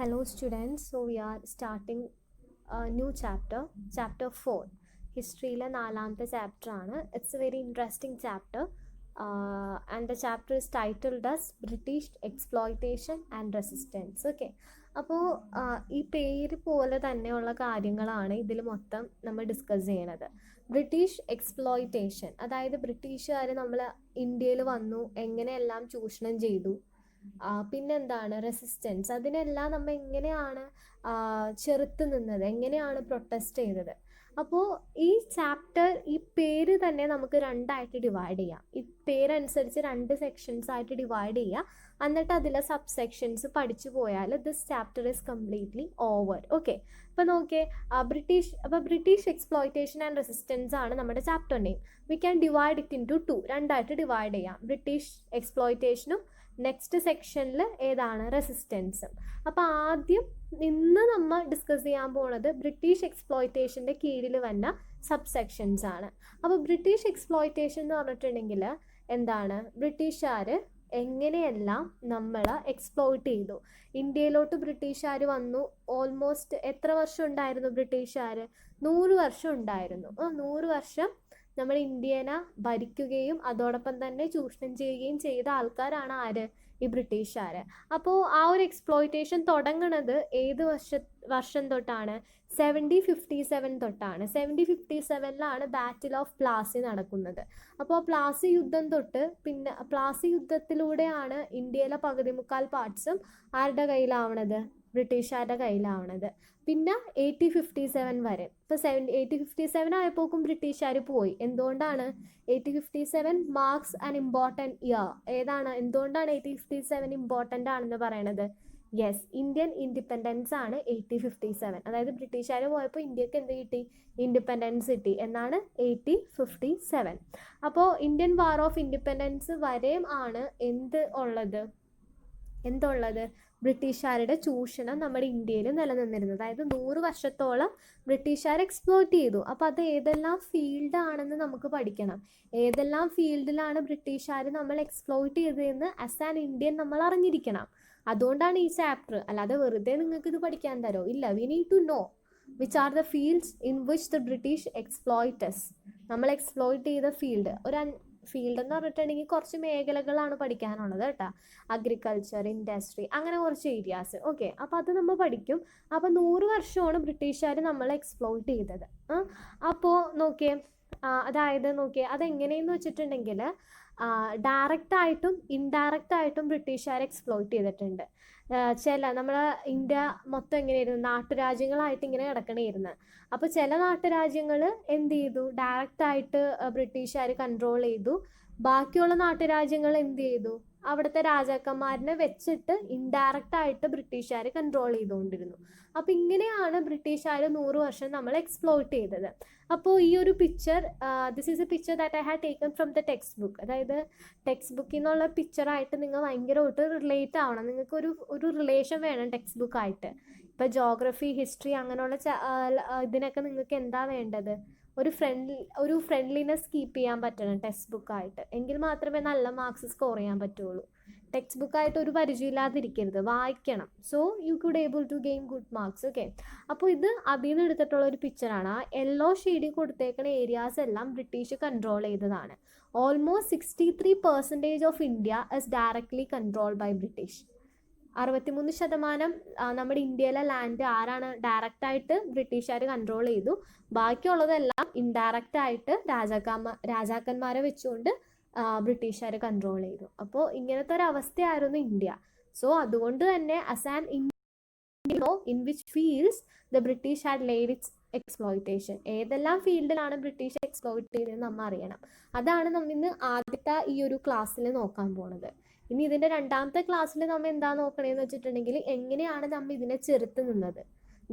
Hello students, so we are starting a new chapter, chapter 4. ഹിസ്റ്ററിയിലെ നാലാമത്തെ chapter ആണ്. It's A very interesting chapter and the chapter is titled as British exploitation and resistance. Okay, അപ്പോൾ ഈ പേര് പോലെ തന്നെയുള്ള കാര്യങ്ങളാണ് ഇതിൽ മൊത്തം നമ്മൾ ഡിസ്കസ് ചെയ്യണത്. ബ്രിട്ടീഷ് എക്സ്പ്ലോയിറ്റേഷൻ, അതായത് ബ്രിട്ടീഷുകാർ നമ്മൾ ഇന്ത്യയിൽ വന്നു എങ്ങനെയെല്ലാം ചൂഷണം ചെയ്തു, പിന്നെന്താണ് റെസിസ്റ്റൻസ്, അതിനെല്ലാം നമ്മൾ എങ്ങനെയാണ് ചെറുത്ത് നിന്നത്, എങ്ങനെയാണ് പ്രൊട്ടസ്റ്റ് ചെയ്തത്. അപ്പോൾ ഈ ചാപ്റ്റർ, ഈ പേര് തന്നെ നമുക്ക് രണ്ടായിട്ട് ഡിവൈഡ് ചെയ്യാം. ഈ പേരനുസരിച്ച് രണ്ട് സെക്ഷൻസ് ആയിട്ട് ഡിവൈഡ് ചെയ്യുക, എന്നിട്ട് അതിലെ സബ് സെക്ഷൻസ് പഠിച്ചു പോയാൽ this chapter is completely over. Okay, അപ്പോൾ നോക്കിയേ, ബ്രിട്ടീഷ് എക്സ്പ്ലോയിറ്റേഷൻ ആൻഡ് റെസിസ്റ്റൻസ് ആണ് നമ്മുടെ chapter name. We can divide it into 2, രണ്ടായിട്ട് ഡിവൈഡ് ചെയ്യാം. ബ്രിട്ടീഷ് എക്സ്പ്ലോയിറ്റേഷനും നെക്സ്റ്റ് സെക്ഷനിൽ ഏതാണ് റെസിസ്റ്റൻസും. അപ്പോൾ ആദ്യം ഇന്ന് നമ്മൾ ഡിസ്കസ് ചെയ്യാൻ പോണത് ബ്രിട്ടീഷ് എക്സ്പ്ലോയിറ്റേഷൻ്റെ കീഴിൽ വന്ന സബ് സെക്ഷൻസ് ആണ്. അപ്പോൾ ബ്രിട്ടീഷ് എക്സ്പ്ലോയിറ്റേഷൻ എന്ന് പറഞ്ഞിട്ടുണ്ടെങ്കിൽ എന്താണ്, ബ്രിട്ടീഷുകാർ എങ്ങനെയെല്ലാം നമ്മളെ എക്സ്പ്ലോയിറ്റ് ചെയ്തു. ഇന്ത്യയിലോട്ട് ബ്രിട്ടീഷുകാർ വന്നു. ഓൾമോസ്റ്റ് എത്ര വർഷം ഉണ്ടായിരുന്നു ബ്രിട്ടീഷുകാർ? 100 വർഷം ഉണ്ടായിരുന്നു. 100 വർഷം നമ്മൾ ഇന്ത്യനെ ഭരിക്കുകയും അതോടൊപ്പം തന്നെ ചൂഷണം ചെയ്യുകയും ചെയ്ത ആൾക്കാരാണ് ആര്? ഈ ബ്രിട്ടീഷുകാർ. അപ്പോൾ ആ ഒരു എക്സ്പ്ലോയിറ്റേഷൻ തുടങ്ങുന്നത് ഏത് വർഷം തൊട്ടാണ്? 1757 തൊട്ടാണ്. 1757 ബാറ്റിൽ ഓഫ് പ്ലാസി നടക്കുന്നത്. അപ്പോൾ പ്ലാസി യുദ്ധം തൊട്ട് പിന്നെ പ്ലാസി യുദ്ധത്തിലൂടെയാണ് ഇന്ത്യയിലെ പകുതി മുക്കാൽ പാർട്സും ആരുടെ കയ്യിലാവണത്? ബ്രിട്ടീഷുകാരുടെ കയ്യിലാവണത്. പിന്നെ 1857 വരെ. ഇപ്പോൾ 1857 ആയപ്പോക്കും ബ്രിട്ടീഷുകാർ പോയി. എന്തുകൊണ്ടാണ്? 1857 മാർക്സ് ആൻ ഇമ്പോർട്ടൻറ്റ് ഇയർ. ഏതാണ്, എന്തുകൊണ്ടാണ് 1857 ഇമ്പോർട്ടൻ്റ് ആണെന്ന് പറയണത്? യെസ്, ഇന്ത്യൻ ഇൻഡിപെൻഡൻസ് ആണ് 1857. അതായത് ബ്രിട്ടീഷുകാർ പോയപ്പോൾ ഇന്ത്യക്ക് എന്ത് കിട്ടി? ഇൻഡിപെൻഡൻസ് കിട്ടി എന്നാണ് 1857. അപ്പോൾ ഇന്ത്യൻ വാർ ഓഫ് ഇൻഡിപെൻഡൻസ് വരെയും ആണ് എന്തുള്ളത്? ബ്രിട്ടീഷുകാരുടെ ചൂഷണം നമ്മുടെ ഇന്ത്യയിൽ നിലനിന്നിരുന്നത്. അതായത് 100 വർഷത്തോളം ബ്രിട്ടീഷുകാർ എക്സ്പ്ലോയിറ്റ് ചെയ്തു. അപ്പോൾ അത് ഏതെല്ലാം ഫീൽഡാണെന്ന് നമുക്ക് പഠിക്കണം. ഏതെല്ലാം ഫീൽഡിലാണ് ബ്രിട്ടീഷുകാർ നമ്മൾ എക്സ്പ്ലോയിറ്റ് ചെയ്തതെന്ന് ആസ് ആൻ ഇന്ത്യൻ നമ്മൾ അറിഞ്ഞിരിക്കണം. അതുകൊണ്ടാണ് ഈ ചാപ്റ്റർ. അല്ലാതെ വെറുതെ നിങ്ങൾക്ക് ഇത് പഠിക്കാൻ തരോ? ഇല്ല. We need to know which are the fields in which the British exploits. നമ്മൾ എക്സ്പ്ലോയിറ്റ് ചെയ്ത ഫീൽഡ്, ഫീൽഡ് എന്ന് പറഞ്ഞിട്ടുണ്ടെങ്കിൽ കുറച്ച് മേഖലകളാണ് പഠിക്കാനുള്ളത് കേട്ടോ. അഗ്രികൾച്ചർ, ഇൻഡസ്ട്രി, അങ്ങനെ കുറച്ച് ഏരിയാസ്. ഓക്കെ, അപ്പോൾ അത് നമ്മൾ പഠിക്കും. അപ്പോൾ 100 വർഷമാണ് ബ്രിട്ടീഷുകാർ നമ്മളെ എക്സ്പ്ലോയിറ്റ് ചെയ്തത്. അപ്പോൾ നോക്കിയേ, അതെങ്ങനെയെന്ന് വെച്ചിട്ടുണ്ടെങ്കിൽ ഡയറക്റ്റായിട്ടും ഇൻഡയറക്റ്റായിട്ടും ബ്രിട്ടീഷുകാർ എക്സ്പ്ലോയിറ്റ് ചെയ്തിട്ടുണ്ട്. നമ്മളെ ഇന്ത്യ മൊത്തം എങ്ങനെയായിരുന്നു? നാട്ടുരാജ്യങ്ങളായിട്ട് ഇങ്ങനെ കിടക്കണമായിരുന്നു. അപ്പോൾ ചില നാട്ടുരാജ്യങ്ങൾ എന്ത് ചെയ്തു? ഡയറക്റ്റായിട്ട് ബ്രിട്ടീഷുകാർ കൺട്രോൾ ചെയ്തു. ബാക്കിയുള്ള നാട്ടുരാജ്യങ്ങൾ എന്ത് ചെയ്തു? അവിടുത്തെ രാജാക്കന്മാരനെ വെച്ചിട്ട് ഇൻഡയറക്റ്റായിട്ട് ബ്രിട്ടീഷുകാർ കൺട്രോൾ ചെയ്തുകൊണ്ടിരുന്നു. അപ്പോൾ ഇങ്ങനെയാണ് ബ്രിട്ടീഷുകാർ 100 വർഷം നമ്മൾ എക്സ്പ്ലോയിറ്റ് ചെയ്തത്. അപ്പോൾ ഈ ഒരു picture, this is A picture that I have taken from the text book. അതായത് ടെക്സ്റ്റ് ബുക്കിൽ നിന്നുള്ള പിക്ചറായിട്ട് നിങ്ങൾ ഭയങ്കരമായിട്ട് റിലേറ്റ് ആവണം. നിങ്ങൾക്ക് ഒരു റിലേഷൻ വേണം ടെക്സ്റ്റ് ബുക്കായിട്ട്. ഇപ്പോൾ ജോഗ്രഫി, ഹിസ്റ്ററി അങ്ങനെയുള്ള ഇതിനൊക്കെ നിങ്ങൾക്ക് എന്താ വേണ്ടത്? ഒരു ഫ്രണ്ട്ലിനെസ് കീപ്പ് ചെയ്യാൻ പറ്റണം ടെക്സ്റ്റ് ബുക്കായിട്ട്. എങ്കിൽ മാത്രമേ നല്ല മാർക്സ് സ്കോർ ചെയ്യാൻ പറ്റുള്ളൂ. ടെക്സ്റ്റ് ബുക്കായിട്ട് ഒരു പരിചയമില്ലാതിരിക്കരുത്, വായിക്കണം. So you could able to gain good marks. Okay, അപ്പോൾ ഇത് അതിൽ നിന്ന് എടുത്തിട്ടുള്ള ഒരു പിക്ചറാണ്. ആ യെല്ലോ ഷെയ്ഡിൽ കൊടുത്തേക്കുന്ന ഏരിയാസ് എല്ലാം ബ്രിട്ടീഷ് കൺട്രോൾ ചെയ്തതാണ്. Almost 63% of India is directly controlled by British. 63% നമ്മുടെ ഇന്ത്യയിലെ ലാൻഡ് ആരാണ് ഡയറക്റ്റായിട്ട് ബ്രിട്ടീഷുകാർ കൺട്രോൾ ചെയ്തു. ബാക്കിയുള്ളതെല്ലാം ഇൻഡയറക്റ്റായിട്ട് രാജാക്കന്മാരെ വെച്ചുകൊണ്ട് ബ്രിട്ടീഷുകാർ കൺട്രോൾ ചെയ്തു. അപ്പോൾ ഇങ്ങനത്തെ ഒരു അവസ്ഥയായിരുന്നു ഇന്ത്യ. സോ അതുകൊണ്ട് തന്നെ as an India in which fields the British had laid it's exploitation. ഏതെല്ലാം ഫീൽഡിലാണ് ബ്രിട്ടീഷ് എക്സ്പ്ലോയിറ്റ് ചെയ്തതെന്ന് നമ്മൾ അറിയണം. അതാണ് നമ്മൾ ഇന്ന് ആദ്യത്തെ ഈ ഒരു ക്ലാസ്സിൽ നോക്കാൻ പോണത്. ഇനി ഇതിൻ്റെ രണ്ടാമത്തെ ക്ലാസ്സിൽ നമ്മൾ എന്താ നോക്കണേന്ന് വെച്ചിട്ടുണ്ടെങ്കിൽ എങ്ങനെയാണ് നമ്മൾ ഇതിനെ ചെറുത്ത് നിന്നത്,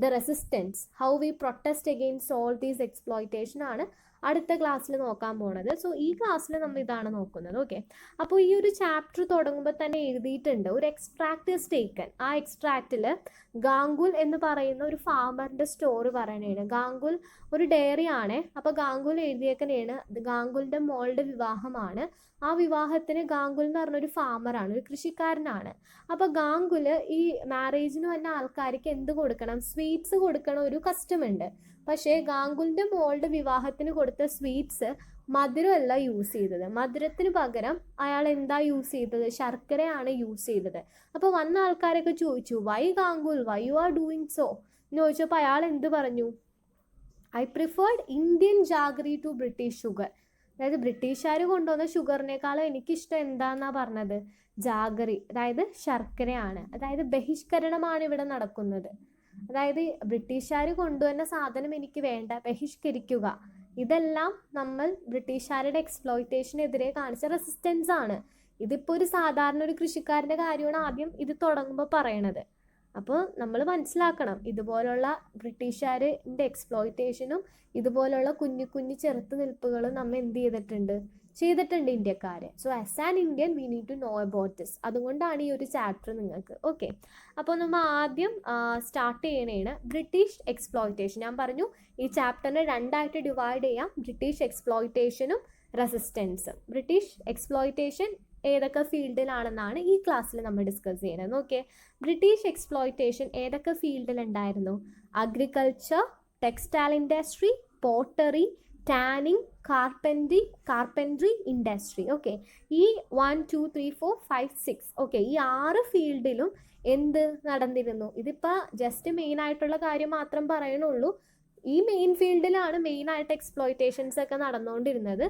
the resistance, how we protest against all these exploitation ആണ് അടുത്ത ക്ലാസ്സിൽ നോക്കാൻ പോണത്. സോ ഈ ക്ലാസ്സിൽ നമ്മൾ ഇതാണ് നോക്കുന്നത്. ഓക്കെ, അപ്പോൾ ഈ ഒരു ചാപ്റ്റർ തുടങ്ങുമ്പോൾ തന്നെ എഴുതിയിട്ടുണ്ട് ഒരു എക്സ്ട്രാക്ട് ഈസ് ടേക്കൺ. ആ എക്സ്ട്രാക്റ്റിൽ ഗാംഗുൽ എന്ന് പറയുന്ന ഒരു ഫാമറിൻ്റെ സ്റ്റോറി പറയണേണ്. ഗാംഗുൽ ഒരു ഡയറി ആണ്. അപ്പോൾ ഗാംഗുൽ എഴുതിയേക്കണേണ് ഗാംഗുലിൻ്റെ മോളുടെ വിവാഹമാണ്. ആ വിവാഹത്തിന് ഗാംഗുൽ എന്ന് പറഞ്ഞൊരു ഫാമറാണ്, ഒരു കൃഷിക്കാരനാണ്. അപ്പോൾ ഗാംഗുല് ഈ മാരേജിന് വന്ന ആൾക്കാർക്ക് എന്ത് കൊടുക്കണം, സ്വീറ്റ്സ് കൊടുക്കണ ഒരു കസ്റ്റം ഉണ്ട്. പക്ഷേ ഗാംഗുലിൻ്റെ മോളുടെ വിവാഹത്തിന് കൊടുത്ത സ്വീറ്റ്സ് മധുരമല്ല യൂസ് ചെയ്തത്. മധുരത്തിന് പകരം അയാൾ എന്താ യൂസ് ചെയ്തത്, ശർക്കരയാണ് യൂസ് ചെയ്തത്. അപ്പോൾ വന്ന ആൾക്കാരൊക്കെ ചോദിച്ചു, why Gangul, why you are doing so എന്ന് ചോദിച്ചപ്പോൾ അയാൾ എന്ത് പറഞ്ഞു, I preferred Indian jaggery to British sugar. അതായത് ബ്രിട്ടീഷുകാർ കൊണ്ടുവന്ന ഷുഗറിനേക്കാളും എനിക്കിഷ്ടം എന്താന്നാ പറഞ്ഞത്, ജാഗറി, അതായത് ശർക്കരയാണ്. അതായത് ബഹിഷ്കരണമാണ് ഇവിടെ നടക്കുന്നത്. അതായത് ബ്രിട്ടീഷുകാർ കൊണ്ടുവന്ന സാധനം എനിക്ക് വേണ്ട, ബഹിഷ്കരിക്കുക. ഇതെല്ലാം നമ്മൾ ബ്രിട്ടീഷുകാരുടെ എക്സ്പ്ലോയിറ്റേഷനെതിരെ കാണിച്ച റെസിസ്റ്റൻസ് ആണ്. ഇതിപ്പോൾ ഒരു സാധാരണ ഒരു കൃഷിക്കാരൻ്റെ കാര്യമാണ് ആദ്യം ഇത് തുടങ്ങുമ്പോൾ പറയണത്. അപ്പോൾ നമ്മൾ മനസ്സിലാക്കണം, ഇതുപോലുള്ള ബ്രിട്ടീഷുകാരുടെ എക്സ്പ്ലോയിറ്റേഷനും ഇതുപോലുള്ള കുഞ്ഞു കുഞ്ഞു ചെറുത്ത് നിൽപ്പുകളും നമ്മൾ എന്ത് ചെയ്തിട്ടുണ്ട് ഇന്ത്യക്കാർ. So as an Indian we need to know about this. അതുകൊണ്ടാണ് ഈ ഒരു ചാപ്റ്റർ നിങ്ങൾക്ക്. ഓക്കെ, അപ്പോൾ നമ്മൾ ആദ്യം സ്റ്റാർട്ട് ചെയ്യണേണ് ബ്രിട്ടീഷ് എക്സ്പ്ലോയിറ്റേഷൻ. ഞാൻ പറഞ്ഞു ഈ ചാപ്റ്ററിനെ രണ്ടായിട്ട് ഡിവൈഡ് ചെയ്യാം, ബ്രിട്ടീഷ് എക്സ്പ്ലോയിറ്റേഷനും റെസിസ്റ്റൻസും. ബ്രിട്ടീഷ് എക്സ്പ്ലോയിറ്റേഷൻ ഏതൊക്കെ ഫീൽഡിലാണെന്നാണ് ഈ ക്ലാസ്സിൽ നമ്മൾ ഡിസ്കസ് ചെയ്യുന്നത്. ഓക്കെ, ബ്രിട്ടീഷ് എക്സ്പ്ലോയിറ്റേഷൻ ഏതൊക്കെ ഫീൽഡിലുണ്ടായിരുന്നു, agriculture, textile industry, pottery, tanning, carpentry industry. Okay, ഈ 1 2 3 4 5 6 ഓക്കെ, ഈ 6 ഫീൽഡിലും എന്ത് നടന്നിരുന്നു. ഇതിപ്പോൾ ജസ്റ്റ് മെയിൻ ആയിട്ടുള്ള കാര്യം മാത്രം പറയണുള്ളൂ. ഈ മെയിൻ ഫീൽഡിലാണ് മെയിനായിട്ട് എക്സ്പ്ലോയിറ്റേഷൻസ് ഒക്കെ നടന്നുകൊണ്ടിരുന്നത്.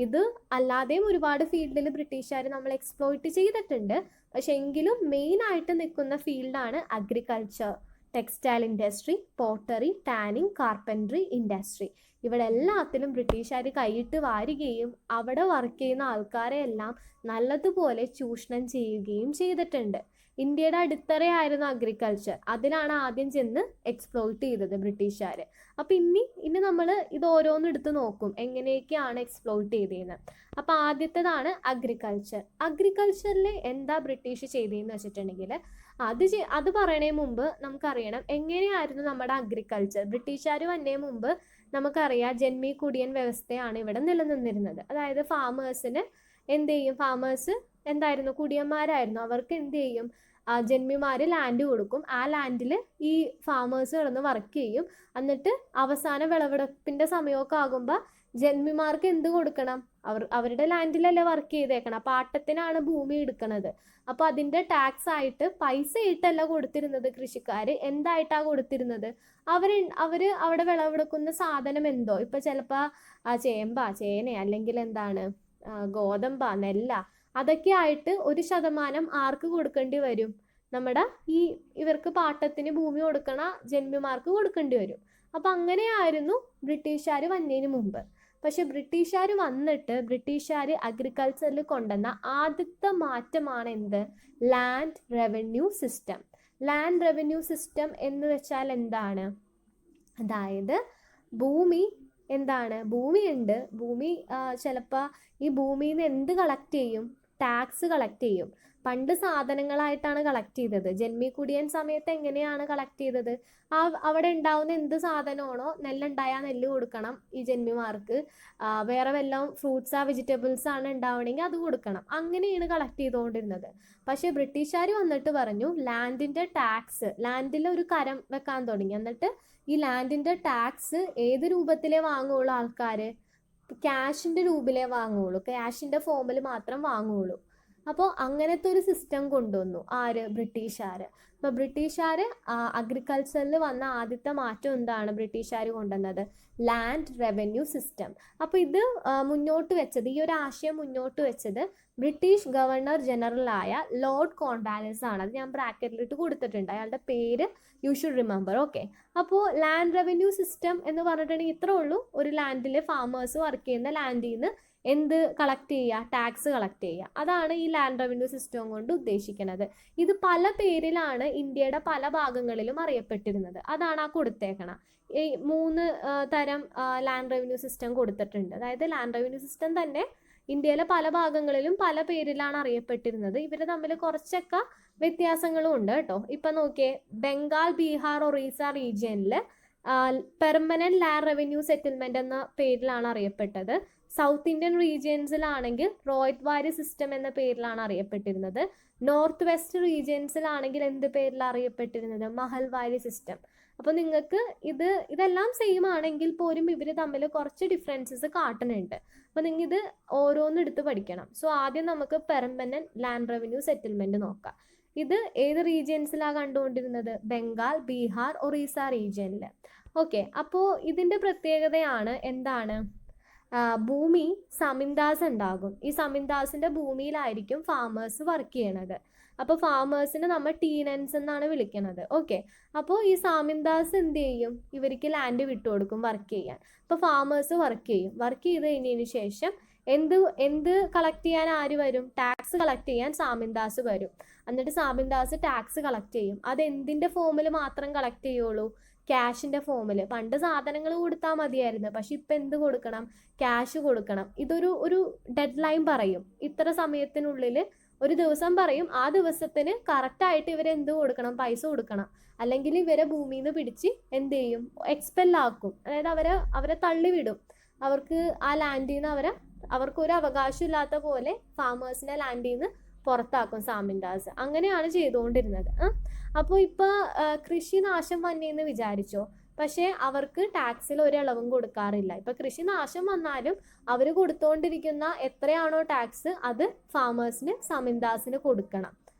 ഇത് അല്ലാതെയും ഒരുപാട് ഫീൽഡിൽ ബ്രിട്ടീഷുകാർ നമ്മൾ എക്സ്പ്ലോയിറ്റ് ചെയ്തിട്ടുണ്ട്. പക്ഷെ എങ്കിലും മെയിൻ ആയിട്ട് നിൽക്കുന്ന ഫീൽഡാണ് agriculture, textile industry, pottery, tanning, carpentry industry. ഇവിടെ എല്ലാത്തിലും ബ്രിട്ടീഷുകാർ കൈയിട്ട് വാരുകയും അവിടെ വർക്ക് ചെയ്യുന്ന ആൾക്കാരെ എല്ലാം നല്ലതുപോലെ ചൂഷണം ചെയ്യുകയും ചെയ്തിട്ടുണ്ട്. ഇന്ത്യയുടെ അടിത്തറയായിരുന്നു അഗ്രികൾച്ചർ. അതിലാണ് ആദ്യം ചെന്ന് എക്സ്പ്ലോയിറ്റ് ചെയ്തത് ബ്രിട്ടീഷുകാർ. അപ്പം ഇനി നമ്മൾ ഇത് ഓരോന്നും എടുത്ത് നോക്കും എങ്ങനെയൊക്കെയാണ് എക്സ്പ്ലോയിറ്റ് ചെയ്തതെന്ന്. അപ്പം ആദ്യത്തേതാണ് അഗ്രികൾച്ചർ. അഗ്രികൾച്ചറിൽ എന്താ ബ്രിട്ടീഷ് ചെയ്തതെന്ന് വെച്ചിട്ടുണ്ടെങ്കിൽ അത് പറയണേ മുമ്പ് നമുക്കറിയണം എങ്ങനെയായിരുന്നു നമ്മുടെ അഗ്രികൾച്ചർ. ബ്രിട്ടീഷുകാർ വന്നേ മുമ്പ് നമുക്കറിയാം ജന്മി കുടിയൻ വ്യവസ്ഥയാണ് ഇവിടെ നിലനിന്നിരുന്നത്. അതായത് ഫാമേഴ്സിന് എന്ത് ചെയ്യും, ഫാമേഴ്സ് എന്തായിരുന്നു, കുടിയന്മാരായിരുന്നു. അവർക്ക് എന്ത് ചെയ്യും, ജന്മിമാർ ലാൻഡ് കൊടുക്കും. ആ ലാൻഡിൽ ഈ ഫാമേഴ്സ് കിടന്ന് വർക്ക് ചെയ്യും. എന്നിട്ട് അവസാന വിളവെടുപ്പിൻ്റെ സമയമൊക്കെ ആകുമ്പോൾ ജന്മിമാർക്ക് എന്ത് കൊടുക്കണം, അവരുടെ ലാൻഡിലല്ലേ വർക്ക് ചെയ്തേക്കണം. പാട്ടത്തിനാണ് ഭൂമി എടുക്കണത്. അപ്പോൾ അതിൻ്റെ ടാക്സ് ആയിട്ട് പൈസ ഇട്ടല്ല കൊടുത്തിരുന്നത് കൃഷിക്കാർ. എന്തായിട്ടാണ് കൊടുത്തിരുന്നത്, അവർ അവിടെ വിളവെടുക്കുന്ന സാധനം എന്തോ, ഇപ്പം ചിലപ്പോൾ ചേമ്പ, ചേന, അല്ലെങ്കിൽ എന്താണ് ഗോതമ്പ, നെല്ല, അതൊക്കെ ആയിട്ട് 1% ആർക്ക് കൊടുക്കേണ്ടി വരും, നമ്മുടെ ഇവർക്ക് പാട്ടത്തിന് ഭൂമി കൊടുക്കണ ജന്മിമാർക്ക് കൊടുക്കേണ്ടി വരും. അപ്പം അങ്ങനെയായിരുന്നു ബ്രിട്ടീഷുകാർ വന്നതിന് മുമ്പ്. പക്ഷെ ബ്രിട്ടീഷുകാർ വന്നിട്ട് ബ്രിട്ടീഷുകാർ അഗ്രികൾച്ചറിൽ കൊണ്ടുവന്ന ആദ്യത്തെ മാറ്റമാണ് എന്ത്, land revenue system. Land revenue system എന്ന് വെച്ചാൽ എന്താണ്, അതായത് ഭൂമി എന്താണ്, ഭൂമിയുണ്ട്, ഭൂമി ചിലപ്പോൾ ഈ ഭൂമിയിൽ നിന്ന് എന്ത് കളക്ട് ചെയ്യും, ടാക്സ് കളക്ട് ചെയ്യും. പണ്ട് സാധനങ്ങളായിട്ടാണ് കളക്ട് ചെയ്തത്. ജന്മി കുടിയൻ സമയത്ത് എങ്ങനെയാണ് കളക്ട് ചെയ്തത്, അവിടെ ഉണ്ടാവുന്ന എന്ത് സാധനമാണോ, നെല്ലുണ്ടായാൽ നെല്ല് കൊടുക്കണം ഈ ജന്മിമാർക്ക്. വേറെ വല്ലതും ഫ്രൂട്ട്സാ വെജിറ്റബിൾസ് ആണ് ഉണ്ടാവണമെങ്കിൽ അത് കൊടുക്കണം. അങ്ങനെയാണ് കളക്ട് ചെയ്തുകൊണ്ടിരുന്നത്. പക്ഷേ ബ്രിട്ടീഷുകാർ വന്നിട്ട് പറഞ്ഞു ലാൻഡിൻ്റെ ടാക്സ്, ലാൻഡിൽ ഒരു കരം വെക്കാൻ തുടങ്ങി. എന്നിട്ട് ഈ ലാൻഡിൻ്റെ ടാക്സ് ഏത് രൂപത്തിലേ വാങ്ങുള്ളൂ ആൾക്കാർ, ക്യാഷിൻ്റെ രൂപത്തിലേ വാങ്ങുള്ളൂ, ക്യാഷിൻ്റെ ഫോമിൽ മാത്രം വാങ്ങുള്ളൂ. അപ്പോൾ അങ്ങനത്തെ ഒരു സിസ്റ്റം കൊണ്ടുവന്നു ആര്, ബ്രിട്ടീഷുകാർ. അപ്പോൾ ബ്രിട്ടീഷുകാർ അഗ്രികൾച്ചറിൽ വന്ന ആദ്യത്തെ മാറ്റം എന്താണ് ബ്രിട്ടീഷുകാർ കൊണ്ടുവന്നത്, ലാൻഡ് റവന്യൂ സിസ്റ്റം. അപ്പോൾ ഇത് മുന്നോട്ട് വെച്ചത്, ഈ ഒരു ആശയം മുന്നോട്ട് വെച്ചത് ബ്രിട്ടീഷ് ഗവർണർ ജനറലായ ലോർഡ് കോൺവാലിസ് ആണ്. അത് ഞാൻ ബ്രാക്കറ്റിലിട്ട് കൊടുത്തിട്ടുണ്ട്, അയാളുടെ പേര് യു ഷുഡ് റിമെമ്പർ. ഓക്കെ, അപ്പോൾ ലാൻഡ് റവന്യൂ സിസ്റ്റം എന്ന് പറഞ്ഞിട്ടുണ്ടെങ്കിൽ ഇത്രേ ഉള്ളൂ, ഒരു ലാൻഡിൽ ഫാമേഴ്സ് വർക്ക് ചെയ്യുന്ന ലാൻഡിൽ നിന്ന് എന്ത് കളക്ട് ചെയ്യുക? ടാക്സ് കളക്ട് ചെയ്യുക. അതാണ് ഈ ലാൻഡ് റവന്യൂ സിസ്റ്റം കൊണ്ട് ഉദ്ദേശിക്കുന്നത്. ഇത് പല പേരിലാണ് ഇന്ത്യയുടെ പല ഭാഗങ്ങളിലും അറിയപ്പെട്ടിരുന്നത്. അതാണ് ആ കൊടുത്തേക്കണം. ഈ 3 തരം ലാൻഡ് റവന്യൂ സിസ്റ്റം കൊടുത്തിട്ടുണ്ട്. അതായത് ലാൻഡ് റവന്യൂ സിസ്റ്റം തന്നെ ഇന്ത്യയിലെ പല ഭാഗങ്ങളിലും പല പേരിലാണ് അറിയപ്പെട്ടിരുന്നത്. ഇവർ തമ്മിൽ കുറച്ചൊക്കെ വ്യത്യാസങ്ങളും ഉണ്ട് കേട്ടോ. ഇപ്പൊ നോക്കിയേ, ബംഗാൾ, ബീഹാർ, ഒറീസ റീജിയനിൽ പെർമനന്റ് ലാൻഡ് റവന്യൂ സെറ്റിൽമെന്റ് എന്ന പേരിലാണ് അറിയപ്പെട്ടത്. സൗത്ത് ഇന്ത്യൻ റീജിയൻസിലാണെങ്കിൽ റോയ്റ്റ് വാരി സിസ്റ്റം എന്ന പേരിലാണ് അറിയപ്പെട്ടിരുന്നത്. നോർത്ത് വെസ്റ്റ് റീജിയൻസിലാണെങ്കിൽ എന്ത് പേരിലാണ് അറിയപ്പെട്ടിരുന്നത്? മഹൽവാരി സിസ്റ്റം. അപ്പോൾ നിങ്ങൾക്ക് ഇതെല്ലാം സെയിം ആണെങ്കിൽ പോലും ഇവർ തമ്മിൽ കുറച്ച് ഡിഫറൻസസ് കാട്ടുന്നുണ്ട്. അപ്പോൾ നിങ്ങൾ ഇത് ഓരോന്നെടുത്ത് പഠിക്കണം. സോ ആദ്യം നമുക്ക് പെർമനന്റ് ലാൻഡ് റവന്യൂ സെറ്റിൽമെന്റ് നോക്കാം. ഇത് ഏത് റീജിയൻസിലാണ് കണ്ടുകൊണ്ടിരുന്നത്? ബംഗാൾ, ബീഹാർ, ഒറീസ റീജിയനിൽ. ഓക്കെ, അപ്പോൾ ഇതിൻ്റെ പ്രത്യേകതയാണ് എന്താണ്? ഭൂമി സമിന്ദാസ് ഉണ്ടാകും. ഈ സമിന്ദാസിൻ്റെ ഭൂമിയിലായിരിക്കും ഫാമേഴ്സ് വർക്ക് ചെയ്യണത്. അപ്പോൾ ഫാമേഴ്സിനെ നമ്മൾ ടീനൻസ് എന്നാണ് വിളിക്കുന്നത്. ഓക്കെ, അപ്പോൾ ഈ സാമിന്ദാസ് എന്ത് ചെയ്യും? ഇവർക്ക് ലാൻഡ് വിട്ടുകൊടുക്കും വർക്ക് ചെയ്യാൻ. അപ്പോൾ ഫാമേഴ്സ് വർക്ക് ചെയ്യും. വർക്ക് ചെയ്ത് കഴിഞ്ഞതിന് ശേഷം എന്ത് കളക്ട് ചെയ്യാൻ ആര് വരും? ടാക്സ് കളക്ട് ചെയ്യാൻ സാമിന്ദാസ് വരും. എന്നിട്ട് സാമിന്ദാസ് ടാക്സ് കളക്ട് ചെയ്യും. അത് എന്തിൻ്റെ ഫോമിൽ മാത്രം കളക്ട് ചെയ്യുള്ളൂ? ക്യാഷിൻ്റെ ഫോമിൽ. പണ്ട് സാധനങ്ങൾ കൊടുത്താൽ മതിയായിരുന്നു, പക്ഷെ ഇപ്പം എന്ത് കൊടുക്കണം? ക്യാഷ് കൊടുക്കണം. ഒരു ഡെഡ് ലൈൻ പറയും, ഇത്ര സമയത്തിനുള്ളിൽ ഒരു ദിവസം പറയും. ആ ദിവസത്തിന് കറക്റ്റായിട്ട് ഇവരെന്ത് കൊടുക്കണം? പൈസ കൊടുക്കണം. അല്ലെങ്കിൽ ഇവരെ ഭൂമിയിൽ നിന്ന് പിടിച്ച് എന്ത് ചെയ്യും? എക്സ്പെല്ലാക്കും. അതായത് അവരെ തള്ളിവിടും. അവർക്ക് ആ ലാൻഡിൽ നിന്ന് അവർക്കൊരു അവകാശം ഇല്ലാത്ത പോലെ ഫാമേഴ്സിനെ ലാൻഡിൽ നിന്ന് പുറത്താക്കും സാമിന്ദാസ്. അങ്ങനെയാണ് ചെയ്തുകൊണ്ടിരുന്നത്. അപ്പോൾ ഇപ്പോൾ കൃഷി നാശം വന്നേന്ന് വിചാരിച്ചോ, പക്ഷേ അവർക്ക് ടാക്സിൽ ഒരു ഇളവും കൊടുക്കാറില്ല. ഇപ്പം കൃഷി നാശം വന്നാലും അവർ കൊടുത്തുകൊണ്ടിരിക്കുന്ന എത്രയാണോ ടാക്സ് അത് ഫാമേഴ്സിന് സാമിന്ദാസിന് കൊടുക്കണം.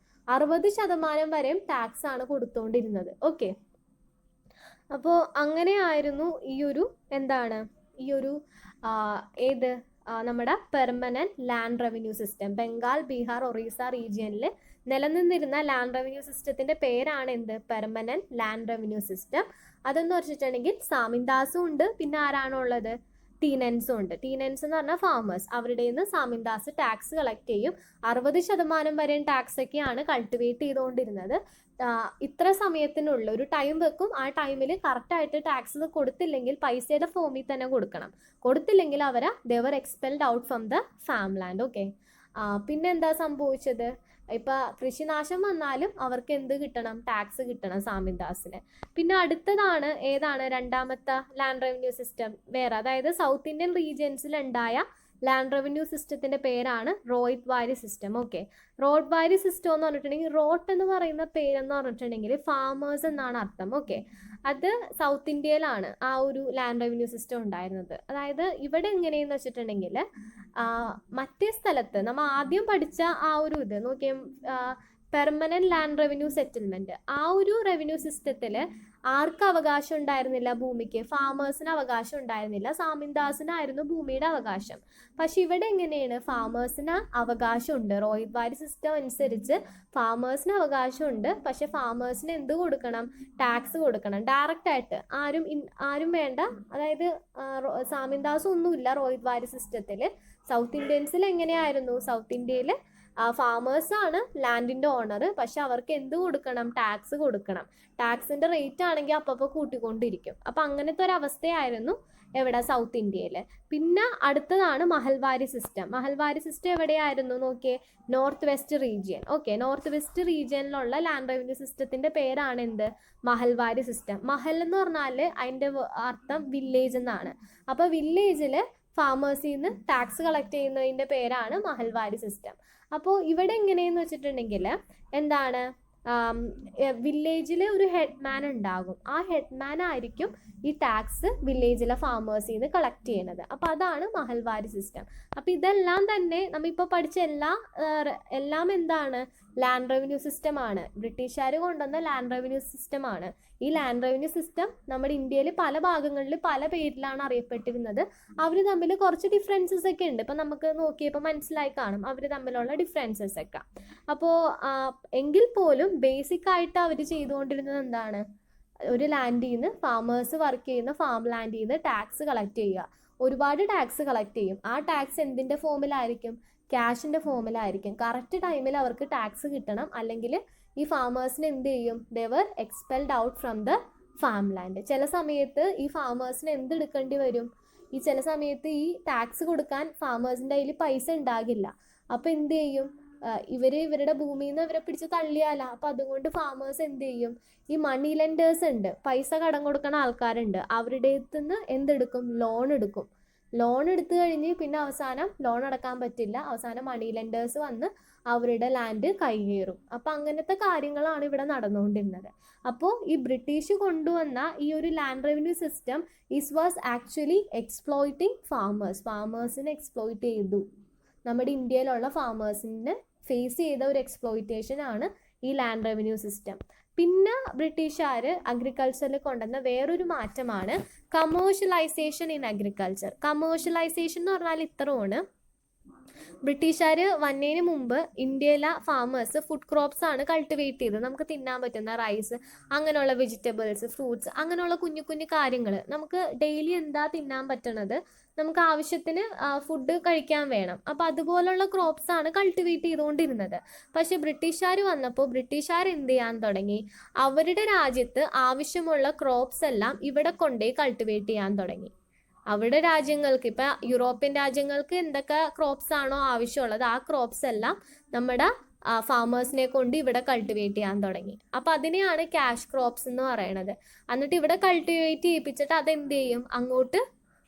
60% വരെയും ടാക്സ് ആണ് കൊടുത്തുകൊണ്ടിരുന്നത്. ഓക്കെ, അപ്പോൾ അങ്ങനെയായിരുന്നു നമ്മുടെ permanent land revenue system. Bengal, Bihar, Orissa റീജിയനിൽ നിലനിന്നിരുന്ന ലാൻഡ് റവന്യൂ സിസ്റ്റത്തിന്റെ പേരാണ് എന്ത്? Permanent land revenue system. അതെന്ന് വെച്ചിട്ടുണ്ടെങ്കിൽ സാമിന്ദാസും ഉണ്ട്, പിന്നെ ആരാണോ ഉള്ളത്? ടീനൻസും ഉണ്ട്. ടീനൻസ് എന്ന് പറഞ്ഞാൽ ഫാമേഴ്സ്. അവരുടെ നിന്ന് സാമിന്ദാസ് ടാക്സ് കളക്ട് ചെയ്യും. 60% വരെയും ടാക്സ് ഒക്കെയാണ് കൾട്ടിവേറ്റ് ചെയ്തുകൊണ്ടിരുന്നത്. ഇത്ര സമയത്തിനുള്ള ഒരു ടൈം വെക്കും. ആ ടൈമിൽ കറക്റ്റായിട്ട് ടാക്സ് കൊടുത്തില്ലെങ്കിൽ പൈസയുടെ ഫോമിൽ തന്നെ കൊടുത്തില്ലെങ്കിൽ they were expelled out from the farm land. Okay, പിന്നെ എന്താ സംഭവിച്ചത്? ഇപ്പം കൃഷിനാശം വന്നാലും അവർക്ക് എന്ത് കിട്ടണം? ടാക്സ് കിട്ടണം സാമിന്ദാസിന്. പിന്നെ അടുത്തതാണ് ഏതാണ്? രണ്ടാമത്തെ ലാൻഡ് റവന്യൂ സിസ്റ്റം വേറെ. അതായത് സൗത്ത് ഇന്ത്യൻ റീജിയൻസിൽ ഉണ്ടായ ലാൻഡ് റവന്യൂ സിസ്റ്റത്തിന്റെ പേരാണ് റോയ്റ്റ് വാരി സിസ്റ്റം. ഓക്കെ, റോഡ് വാരി സിസ്റ്റം എന്ന് പറഞ്ഞിട്ടുണ്ടെങ്കിൽ റോട്ട് എന്ന് പറയുന്ന പേരെന്ന് പറഞ്ഞിട്ടുണ്ടെങ്കിൽ ഫാമേഴ്സ് എന്നാണ് അർത്ഥം. ഓക്കെ, അത് സൗത്ത് ഇന്ത്യയിലാണ് ആ ഒരു ലാൻഡ് റവന്യൂ സിസ്റ്റം ഉണ്ടായിരുന്നത്. അതായത് ഇവിടെ എങ്ങനെയെന്ന് വെച്ചിട്ടുണ്ടെങ്കിൽ മറ്റേ സ്ഥലത്ത് നമ്മൾ ആദ്യം പഠിച്ച ആ ഒരു ഇത് നോക്കിയ പെർമനന്റ് ലാൻഡ് റവന്യൂ സെറ്റിൽമെന്റ്, ആ ഒരു റവന്യൂ സിസ്റ്റത്തിൽ ആർക്ക് അവകാശം ഉണ്ടായിരുന്നില്ല? ഭൂമിക്ക്. ഫാമേഴ്സിന് അവകാശം ഉണ്ടായിരുന്നില്ല, സാമിന്ദാസിനായിരുന്നു ഭൂമിയുടെ അവകാശം. പക്ഷെ ഇവിടെ എങ്ങനെയാണ്? ഫാമേഴ്സിന് അവകാശമുണ്ട്. റോയ്റ്റ് വാരി സിസ്റ്റം അനുസരിച്ച് ഫാമേഴ്സിന് അവകാശമുണ്ട്. പക്ഷെ ഫാമേഴ്സിന് എന്ത് കൊടുക്കണം? ടാക്സ് കൊടുക്കണം. ഡയറക്റ്റ് ആയിട്ട് ആരും വേണ്ട. അതായത് സാമിന്ദാസ് ഒന്നുമില്ല റോയ്റ്റ് വാരി സിസ്റ്റത്തിൽ. സൗത്ത് ഇന്ത്യൻസിൽ എങ്ങനെയായിരുന്നു? സൗത്ത് ഇന്ത്യയിൽ ഫാമേഴ്സാണ് ലാൻഡിൻ്റെ ഓണർ. പക്ഷെ അവർക്ക് എന്ത് കൊടുക്കണം? ടാക്സ് കൊടുക്കണം. ടാക്സിൻ്റെ റേറ്റ് ആണെങ്കിൽ അപ്പോൾ കൂട്ടിക്കൊണ്ടിരിക്കും. അപ്പം അങ്ങനത്തെ ഒരു അവസ്ഥയായിരുന്നു എവിടെ? സൗത്ത് ഇന്ത്യയിൽ. പിന്നെ അടുത്തതാണ് മഹൽവാരി സിസ്റ്റം. മഹൽവാരി സിസ്റ്റം എവിടെയായിരുന്നു? നോക്കിയേ, north west region. Okay, north west റീജിയനിലുള്ള ലാൻഡ് റവന്യൂ സിസ്റ്റത്തിൻ്റെ പേരാണ് എന്ത്? മഹൽവാരി സിസ്റ്റം. മഹൽ എന്ന് പറഞ്ഞാൽ അതിൻ്റെ അർത്ഥം വില്ലേജ് എന്നാണ്. അപ്പോൾ വില്ലേജിൽ ഫാമേഴ്സിൽ നിന്ന് ടാക്സ് കളക്ട് ചെയ്യുന്നതിൻ്റെ പേരാണ് മഹൽവാരി സിസ്റ്റം. അപ്പോൾ ഇവിടെ എങ്ങനെയെന്ന് വെച്ചിട്ടുണ്ടെങ്കിൽ എന്താണ്? വില്ലേജിൽ ഒരു ഹെഡ്മാൻ ഉണ്ടാകും. ആ ഹെഡ്മാൻ ആയിരിക്കും ഈ ടാക്സ് വില്ലേജിലെ ഫാമേഴ്സിൽ നിന്ന് കളക്ട് ചെയ്യുന്നത്. അപ്പോൾ അതാണ് മഹൽവാരി സിസ്റ്റം. അപ്പോൾ ഇതെല്ലാം തന്നെ നമ്മളിപ്പോൾ പഠിച്ച എല്ലാം എന്താണ്? ലാൻഡ് റവന്യൂ സിസ്റ്റമാണ്. ബ്രിട്ടീഷുകാർ കൊണ്ടുവന്ന ലാൻഡ് റവന്യൂ സിസ്റ്റമാണ്. ഈ ലാൻഡ് റവന്യൂ സിസ്റ്റം നമ്മുടെ ഇന്ത്യയിൽ പല ഭാഗങ്ങളിൽ പല പേരിലാണ് അറിയപ്പെട്ടിരുന്നത്. അവർ തമ്മിൽ കുറച്ച് ഡിഫറൻസസ് ഒക്കെ ഉണ്ട്. ഇപ്പം നമുക്ക് നോക്കിയപ്പോൾ മനസ്സിലായി കാണും അവർ തമ്മിലുള്ള ഡിഫറൻസസ് ഒക്കെ. അപ്പോൾ എങ്കിൽ പോലും ബേസിക് ആയിട്ട് അവർ ചെയ്തുകൊണ്ടിരുന്നത് എന്താണ്? ഒരു ലാൻഡിൽ നിന്ന് ഫാമേഴ്സ് വർക്ക് ചെയ്യുന്ന ഫാം ലാൻഡിൽ നിന്ന് ടാക്സ് കളക്ട് ചെയ്യുക. ഒരുപാട് ടാക്സ് കളക്ട് ചെയ്യും. ആ ടാക്സ് എന്തിൻ്റെ ഫോമിലായിരിക്കും? ക്യാഷിൻ്റെ ഫോമിലായിരിക്കും. കറക്റ്റ് ടൈമിൽ അവർക്ക് ടാക്സ് കിട്ടണം, അല്ലെങ്കിൽ ഈ ഫാമേഴ്സിന് എന്ത് ചെയ്യും? They were expelled out from the farm land. ചില സമയത്ത് ഈ ഫാമേഴ്സിന് എന്തെടുക്കേണ്ടി വരും? ചില സമയത്ത് ഈ ടാക്സ് കൊടുക്കാൻ ഫാമേഴ്സിൻ്റെ കയ്യിൽ പൈസ ഉണ്ടാകില്ല. അപ്പോൾ എന്ത് ചെയ്യും? ഇവരുടെ ഭൂമിയിൽ നിന്ന് ഇവരെ പിടിച്ച് തള്ളിയാല. അപ്പം അതുകൊണ്ട് ഫാമേഴ്സ് എന്ത് ചെയ്യും? ഈ മണി ലെൻഡേഴ്സ് ഉണ്ട്, പൈസ കടം കൊടുക്കുന്ന ആൾക്കാരുണ്ട്, അവരുടെ അടുത്തുനിന്ന് എന്തെടുക്കും? ലോൺ എടുക്കും. ലോൺ എടുത്തു കഴിഞ്ഞ് പിന്നെ അവസാനം ലോൺ അടക്കാൻ പറ്റില്ല, അവസാനം മണി ലെൻഡേഴ്സ് വന്ന് അവരുടെ ലാൻഡ് കൈകേറും. അപ്പം അങ്ങനത്തെ കാര്യങ്ങളാണ് ഇവിടെ നടന്നുകൊണ്ടിരുന്നത്. അപ്പോൾ ഈ ബ്രിട്ടീഷ് കൊണ്ടുവന്ന ഈ ഒരു land revenue system was actually exploiting ഫാമേഴ്സിനെ എക്സ്പ്ലോയിറ്റ് ചെയ്തു. നമ്മുടെ ഇന്ത്യയിലുള്ള ഫാമേഴ്സിന് ഫേസ് ചെയ്ത ഒരു എക്സ്പ്ലോയിറ്റേഷൻ ആണ് ഈ ലാൻഡ് റവന്യൂ സിസ്റ്റം. പിന്നെ ബ്രിട്ടീഷുകാർ അഗ്രികൾച്ചറിൽ കൊണ്ടുവന്ന വേറൊരു മാറ്റമാണ് കമേഴ്ഷ്യലൈസേഷൻ ഇൻ അഗ്രികൾച്ചർ. കമേഴ്ഷ്യലൈസേഷൻ എന്ന് പറഞ്ഞാൽ ഇത്രയാണ്: ബ്രിട്ടീഷുകാർ വന്നതിന് മുമ്പ് ഇന്ത്യയിലെ ഫാമേഴ്സ് ഫുഡ് ക്രോപ്സ് ആണ് കൾട്ടിവേറ്റ് ചെയ്തത്. നമുക്ക് തിന്നാൻ പറ്റുന്ന റൈസ്, അങ്ങനെയുള്ള വെജിറ്റബിൾസ്, ഫ്രൂട്ട്സ്, അങ്ങനെയുള്ള കുഞ്ഞു കുഞ്ഞു കാര്യങ്ങൾ. നമുക്ക് ഡെയിലി എന്താ തിന്നാൻ പറ്റണത്, നമുക്ക് ആവശ്യത്തിന് ഫുഡ് കഴിക്കാൻ വേണം. അപ്പോൾ അതുപോലുള്ള ക്രോപ്സ് ആണ് കൾട്ടിവേറ്റ് ചെയ്തുകൊണ്ടിരുന്നത്. പക്ഷേ ബ്രിട്ടീഷുകാർ വന്നപ്പോൾ ബ്രിട്ടീഷുകാർ എന്ത് ചെയ്യാൻ തുടങ്ങി? അവരുടെ രാജ്യത്ത് ആവശ്യമുള്ള ക്രോപ്സ് എല്ലാം ഇവിടെ കൊണ്ടുപോയി കൾട്ടിവേറ്റ് ചെയ്യാൻ തുടങ്ങി. അവരുടെ രാജ്യങ്ങൾക്ക്, ഇപ്പം യൂറോപ്യൻ രാജ്യങ്ങൾക്ക് എന്തൊക്കെ ക്രോപ്സ് ആണോ ആവശ്യമുള്ളത്, ആ ക്രോപ്സ് എല്ലാം നമ്മുടെ ഫാമേഴ്സിനെ കൊണ്ട് ഇവിടെ കൾട്ടിവേറ്റ് ചെയ്യാൻ തുടങ്ങി. അപ്പം അതിനെയാണ് ക്യാഷ് ക്രോപ്സ് എന്ന് പറയണത്. എന്നിട്ട് ഇവിടെ കൾട്ടിവേറ്റ് ചെയ്യിപ്പിച്ചിട്ട് അതെന്ത് ചെയ്യും? അങ്ങോട്ട്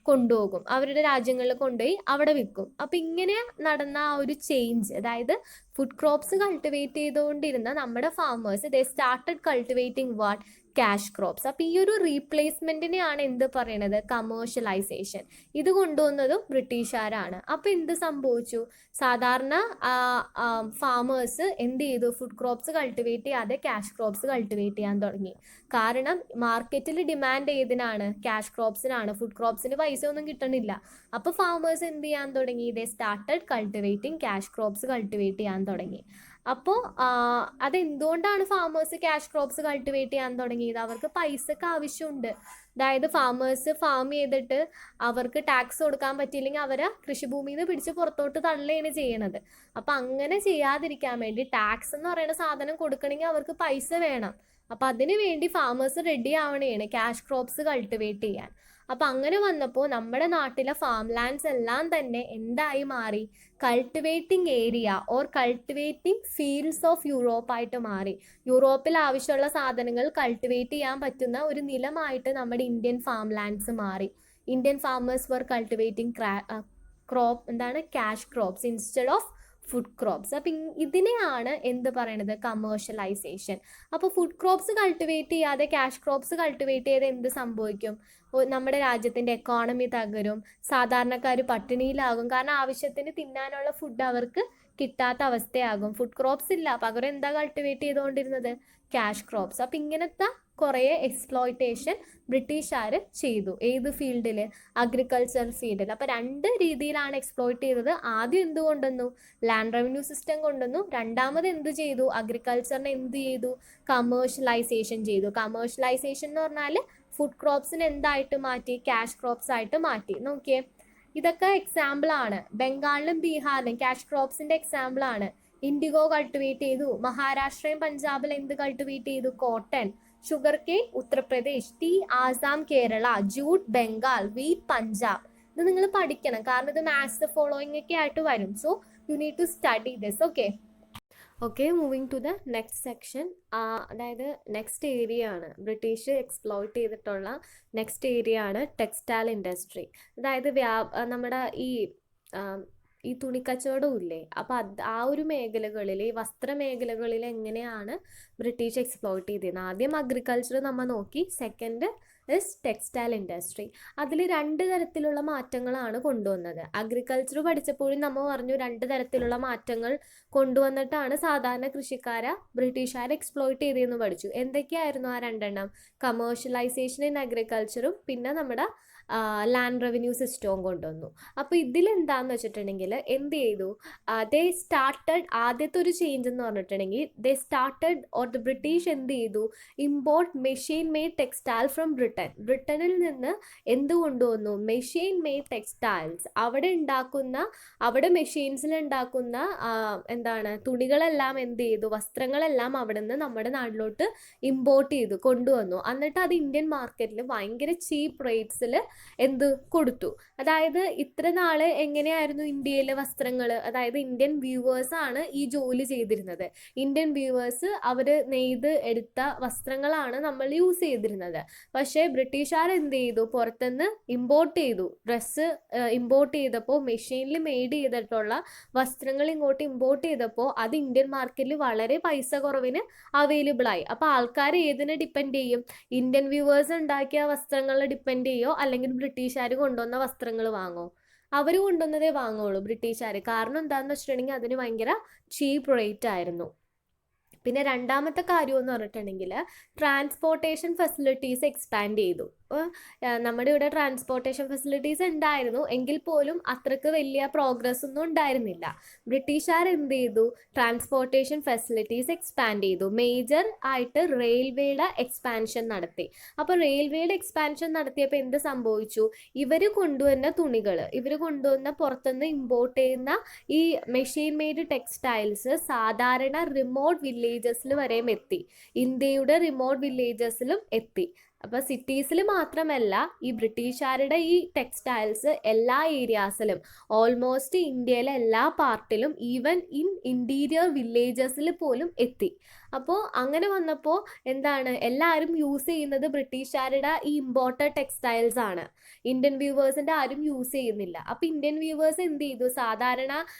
കൊണ്ടുപോകും, അവരുടെ രാജ്യങ്ങളിൽ കൊണ്ടുപോയി അവിടെ വിൽക്കും. അപ്പം ഇങ്ങനെ നടന്ന ആ ഒരു ചേഞ്ച്, അതായത് ഫുഡ് ക്രോപ്സ് കൾട്ടിവേറ്റ് ചെയ്തുകൊണ്ടിരുന്ന നമ്മുടെ farmers they started cultivating what? Cash crops. അപ്പം ഈ ഒരു റീപ്ലേസ്മെൻറ്റിനെയാണ് എന്ത് പറയണത്? കമേഴ്ഷ്യലൈസേഷൻ. ഇത് കൊണ്ടുവന്നതും ബ്രിട്ടീഷുകാരാണ്. അപ്പം എന്ത് സംഭവിച്ചു? സാധാരണ ഫാമേഴ്സ് എന്ത് ചെയ്തു? ഫുഡ് ക്രോപ്സ് കൾട്ടിവേറ്റ് ചെയ്യാതെ ക്യാഷ് ക്രോപ്സ് കൾട്ടിവേറ്റ് ചെയ്യാൻ തുടങ്ങി. കാരണം മാർക്കറ്റിൽ ഡിമാൻഡ് ഏതിനാണ്? ക്യാഷ് ക്രോപ്സിനാണ്. ഫുഡ് ക്രോപ്സിന് പൈസ ഒന്നും കിട്ടണില്ല. അപ്പോൾ ഫാമേഴ്സ് എന്ത് ചെയ്യാൻ തുടങ്ങി? ദേ started cultivating cash crops cultivate ചെയ്യാൻ തുടങ്ങി. അപ്പോൾ അതെന്തുകൊണ്ടാണ് ഫാമേഴ്സ് ക്യാഷ് ക്രോപ്സ് കൾട്ടിവേറ്റ് ചെയ്യാൻ തുടങ്ങിയത്? അവർക്ക് പൈസക്ക് ആവശ്യമുണ്ട്. അതായത് ഫാമേഴ്സ് ഫാം ചെയ്തിട്ട് അവർക്ക് ടാക്സ് കൊടുക്കാൻ പറ്റിയില്ലെങ്കിൽ അവരെ കൃഷിഭൂമിയിൽ നിന്ന് പിടിച്ച് പുറത്തോട്ട് തള്ളുകയാണ് ചെയ്യണത്. അപ്പം അങ്ങനെ ചെയ്യാതിരിക്കാൻ വേണ്ടി ടാക്സ് എന്ന് പറയുന്ന സാധനം കൊടുക്കണമെങ്കിൽ അവർക്ക് പൈസ വേണം. അപ്പം അതിനു വേണ്ടി ഫാമേഴ്സ് റെഡി ആവണേണ് ക്യാഷ് ക്രോപ്സ് കൾട്ടിവേറ്റ് ചെയ്യാൻ. അപ്പം അങ്ങനെ വന്നപ്പോൾ നമ്മുടെ നാട്ടിലെ ഫാം ലാൻഡ്സ് എല്ലാം തന്നെ എന്തായി മാറി? Cultivating area or cultivating fields of യൂറോപ്പായിട്ട് മാറി. യൂറോപ്പിൽ ആവശ്യമുള്ള സാധനങ്ങൾ കൾട്ടിവേറ്റ് ചെയ്യാൻ പറ്റുന്ന ഒരു നിലമായിട്ട് നമ്മുടെ ഇന്ത്യൻ ഫാം ലാൻഡ്സ് മാറി. Indian farmers were cultivating cash crops instead of food crops. അപ്പം ഇതിനെയാണ് എന്ത് പറയണത്? കമേഴ്ഷ്യലൈസേഷൻ. അപ്പോൾ ഫുഡ് ക്രോപ്സ് കൾട്ടിവേറ്റ് ചെയ്യാതെ ക്യാഷ് ക്രോപ്സ് കൾട്ടിവേറ്റ് ചെയ്ത് എന്ത് സംഭവിക്കും? നമ്മുടെ രാജ്യത്തിൻ്റെ എക്കോണമി തകരും, സാധാരണക്കാർ പട്ടിണിയിലാകും. കാരണം ആവശ്യത്തിന് തിന്നാനുള്ള ഫുഡ് അവർക്ക് കിട്ടാത്ത അവസ്ഥയാകും. ഫുഡ് ക്രോപ്സ് ഇല്ല, പകരം എന്താ കൾട്ടിവേറ്റ് ചെയ്തുകൊണ്ടിരുന്നത്? Cash crops. അപ്പം ഇങ്ങനത്തെ കുറേ എക്സ്പ്ലോയിറ്റേഷൻ ബ്രിട്ടീഷുകാർ ചെയ്തു. ഏത് ഫീൽഡിൽ? അഗ്രികൾച്ചർ ഫീൽഡിൽ. അപ്പോൾ രണ്ട് രീതിയിലാണ് എക്സ്പ്ലോയിറ്റ് ചെയ്തത്. ആദ്യം എന്ത് കൊണ്ടുവന്നു? ലാൻഡ് റവന്യൂ സിസ്റ്റം കൊണ്ടുവന്നു. രണ്ടാമത് എന്ത് ചെയ്തു? അഗ്രികൾച്ചറിനെ എന്ത് ചെയ്തു? കമേഴ്ഷ്യലൈസേഷൻ ചെയ്തു. കമേഴ്ഷ്യലൈസേഷൻ എന്ന് പറഞ്ഞാൽ ഫുഡ് ക്രോപ്സിന് എന്തായിട്ട് മാറ്റി? ക്യാഷ് ക്രോപ്സ് ആയിട്ട് മാറ്റി. നോക്കിയേ, ഇതൊക്കെ എക്സാമ്പിളാണ്. ബംഗാളിലും ബീഹാറിലും ക്യാഷ് ക്രോപ്സിൻ്റെ എക്സാമ്പിളാണ്. ഇൻഡിഗോ കൾട്ടിവേറ്റ് ചെയ്തു. മഹാരാഷ്ട്രയും പഞ്ചാബിൽ എന്ത് കൾട്ടിവേറ്റ് ചെയ്തു? Cotton. Sugar cane Uttar Pradesh. Tea Assam Kerala. Jute Bengal. Wheat Punjab. ഇത് നിങ്ങൾ പഠിക്കണം, കാരണം ഇത് മാത്സ് ഫോളോയിങ് ഒക്കെ ആയിട്ട് വരും. So you need to study this. Okay, moving to the next section. അതായത് നെക്സ്റ്റ് ഏരിയ ആണ് ബ്രിട്ടീഷ് എക്സ്പ്ലോയിറ്റ് ചെയ്തിട്ടുള്ള നെക്സ്റ്റ് ഏരിയ ആണ് ടെക്സ്റ്റൈൽ ഇൻഡസ്ട്രി. അതായത് നമ്മുടെ ഈ തുണിക്കച്ചവടം ഇല്ലേ, അപ്പോൾ ആ ഒരു മേഖലകളിൽ, ഈ വസ്ത്ര മേഖലകളിൽ എങ്ങനെയാണ് ബ്രിട്ടീഷ് എക്സ്പ്ലോയിറ്റ് ചെയ്തിരുന്നത്? ആദ്യം അഗ്രികൾച്ചർ നമ്മൾ നോക്കി, സെക്കൻഡ് ഇസ് ടെക്സ്റ്റൈൽ ഇൻഡസ്ട്രി. അതിൽ രണ്ട് തരത്തിലുള്ള മാറ്റങ്ങളാണ് കൊണ്ടുവന്നത്. അഗ്രികൾച്ചർ പഠിച്ചപ്പോഴും നമ്മൾ പറഞ്ഞു രണ്ട് തരത്തിലുള്ള മാറ്റങ്ങൾ കൊണ്ടുവന്നിട്ടാണ് സാധാരണ കൃഷിക്കാരെ ബ്രിട്ടീഷുകാരെ എക്സ്പ്ലോയിറ്റ് ചെയ്തതെന്ന് പഠിച്ചു. എന്തൊക്കെയായിരുന്നു ആ രണ്ടെണ്ണം? കമേഴ്ഷ്യലൈസേഷൻ ഇൻ അഗ്രികൾച്ചറും പിന്നെ നമ്മുടെ ലാൻഡ് റവന്യൂ സിസ്റ്റവും കൊണ്ടുവന്നു. അപ്പോൾ ഇതിലെന്താണെന്ന് വെച്ചിട്ടുണ്ടെങ്കിൽ എന്ത് ചെയ്തു? ദേ സ്റ്റാർട്ടഡ്, ആദ്യത്തെ ഒരു ചേഞ്ച് എന്ന് പറഞ്ഞിട്ടുണ്ടെങ്കിൽ ദേ സ്റ്റാർട്ടഡ് ഓർ ദ ബ്രിട്ടീഷ് എന്ത് ചെയ്തു? Import machine made textile from Britain. ബ്രിട്ടനിൽ നിന്ന് എന്ത് കൊണ്ടുവന്നു? Machine made textiles. അവിടെ മെഷീൻസിൽ ഉണ്ടാക്കുന്ന എന്താണ് തുണികളെല്ലാം എന്ത് ചെയ്തു? വസ്ത്രങ്ങളെല്ലാം അവിടെ നിന്ന് നമ്മുടെ നാട്ടിലോട്ട് ഇമ്പോർട്ട് ചെയ്തു കൊണ്ടുവന്നു. എന്നിട്ട് അത് ഇന്ത്യൻ മാർക്കറ്റിൽ ഭയങ്കര ചീപ്പ് റേറ്റ്സിൽ എന്ത് കൊടുത്തു? അതായത് ഇത്ര നാള് എങ്ങനെയായിരുന്നു ഇന്ത്യയിലെ വസ്ത്രങ്ങൾ? അതായത് ഇന്ത്യൻ വ്യൂവേഴ്സ് ആണ് ഈ ജോലി ചെയ്തിരുന്നത്. ഇന്ത്യൻ വ്യൂവേഴ്സ് അവർ നെയ്ത് എടുത്ത വസ്ത്രങ്ങളാണ് നമ്മൾ യൂസ് ചെയ്തിരുന്നത്. പക്ഷേ ബ്രിട്ടീഷുകാർ എന്ത് ചെയ്തു? പുറത്തുനിന്ന് ഇമ്പോർട്ട് ചെയ്തു. ഡ്രസ്സ് ഇമ്പോർട്ട് ചെയ്തപ്പോൾ, മെഷീനിൽ മെയ്ഡ് ചെയ്തിട്ടുള്ള വസ്ത്രങ്ങൾ ഇങ്ങോട്ട് ഇമ്പോർട്ട് ചെയ്തപ്പോൾ അത് ഇന്ത്യൻ മാർക്കറ്റിൽ വളരെ പൈസ കുറവിന് അവൈലബിൾ ആയി. അപ്പോൾ ആൾക്കാർ ഏതിനെ ഡിപ്പെൻഡ് ചെയ്യും? ഇന്ത്യൻ വ്യൂവേഴ്സ് ഉണ്ടാക്കിയ വസ്ത്രങ്ങൾ ഡിപ്പെൻഡ് ചെയ്യോ, അല്ലെങ്കിൽ ബ്രിട്ടീഷുകാർ കൊണ്ടുവന്ന വസ്ത്രങ്ങൾ വാങ്ങോ? അവർ കൊണ്ടുവന്നതേ വാങ്ങുള്ളൂ ബ്രിട്ടീഷുകാർ. കാരണം എന്താണെന്ന് വെച്ചിട്ടുണ്ടെങ്കിൽ അതിന് ഭയങ്കര ചീപ്പ് റേറ്റ് ആയിരുന്നു. പിന്നെ രണ്ടാമത്തെ കാര്യം എന്ന് പറഞ്ഞിട്ടുണ്ടെങ്കിൽ ട്രാൻസ്പോർട്ടേഷൻ ഫെസിലിറ്റീസ് എക്സ്പാൻഡ് ചെയ്തു. നമ്മുടെ ഇവിടെ ട്രാൻസ്പോർട്ടേഷൻ ഫെസിലിറ്റീസ് ഉണ്ടായിരുന്നു, എങ്കിൽ പോലും അത്രക്ക് വലിയ പ്രോഗ്രസ് ഒന്നും ഉണ്ടായിരുന്നില്ല. ബ്രിട്ടീഷുകാർ എന്ത് ചെയ്തു? ട്രാൻസ്പോർട്ടേഷൻ ഫെസിലിറ്റീസ് എക്സ്പാൻഡ് ചെയ്തു. മേജർ ആയിട്ട് റെയിൽവേയുടെ എക്സ്പാൻഷൻ നടത്തി. അപ്പോൾ റെയിൽവേയുടെ എക്സ്പാൻഷൻ നടത്തിയപ്പോൾ എന്ത് സംഭവിച്ചു? ഇവർ കൊണ്ടുവന്ന തുണികൾ, ഇവർ കൊണ്ടുവന്ന പുറത്തുനിന്ന് ഇമ്പോർട്ട് ചെയ്യുന്ന ഈ മെഷീൻ മെയ്ഡ് ടെക്സ്റ്റൈൽസ് സാധാരണ റിമോട്ട് വില്ലേജസിൽ വരെയും എത്തി. ഇന്ത്യയുടെ റിമോട്ട് വില്ലേജസിലും എത്തി. അപ്പോൾ സിറ്റീസിൽ മാത്രമല്ല, ഈ ബ്രിട്ടീഷുകാരുടെ ഈ ടെക്സ്റ്റൈൽസ് എല്ലാ ഏരിയാസിലും, ഓൾമോസ്റ്റ് ഇന്ത്യയിലെ എല്ലാ പാർട്ടിലും, ഈവൻ ഇൻ ഇൻറ്റീരിയർ വില്ലേജസിൽ പോലും എത്തി. അപ്പോൾ അങ്ങനെ വന്നപ്പോൾ എന്താണ്? എല്ലാവരും യൂസ് ചെയ്യുന്നത് ബ്രിട്ടീഷുകാരുടെ ഈ ഇമ്പോർട്ടഡ് ടെക്സ്റ്റൈൽസ് ആണ്. ഇന്ത്യൻ വ്യൂവേഴ്സിൻ്റെ ആരും യൂസ് ചെയ്യുന്നില്ല. അപ്പോൾ ഇന്ത്യൻ വ്യൂവേഴ്സ് എന്ത് ചെയ്തു? സാധാരണ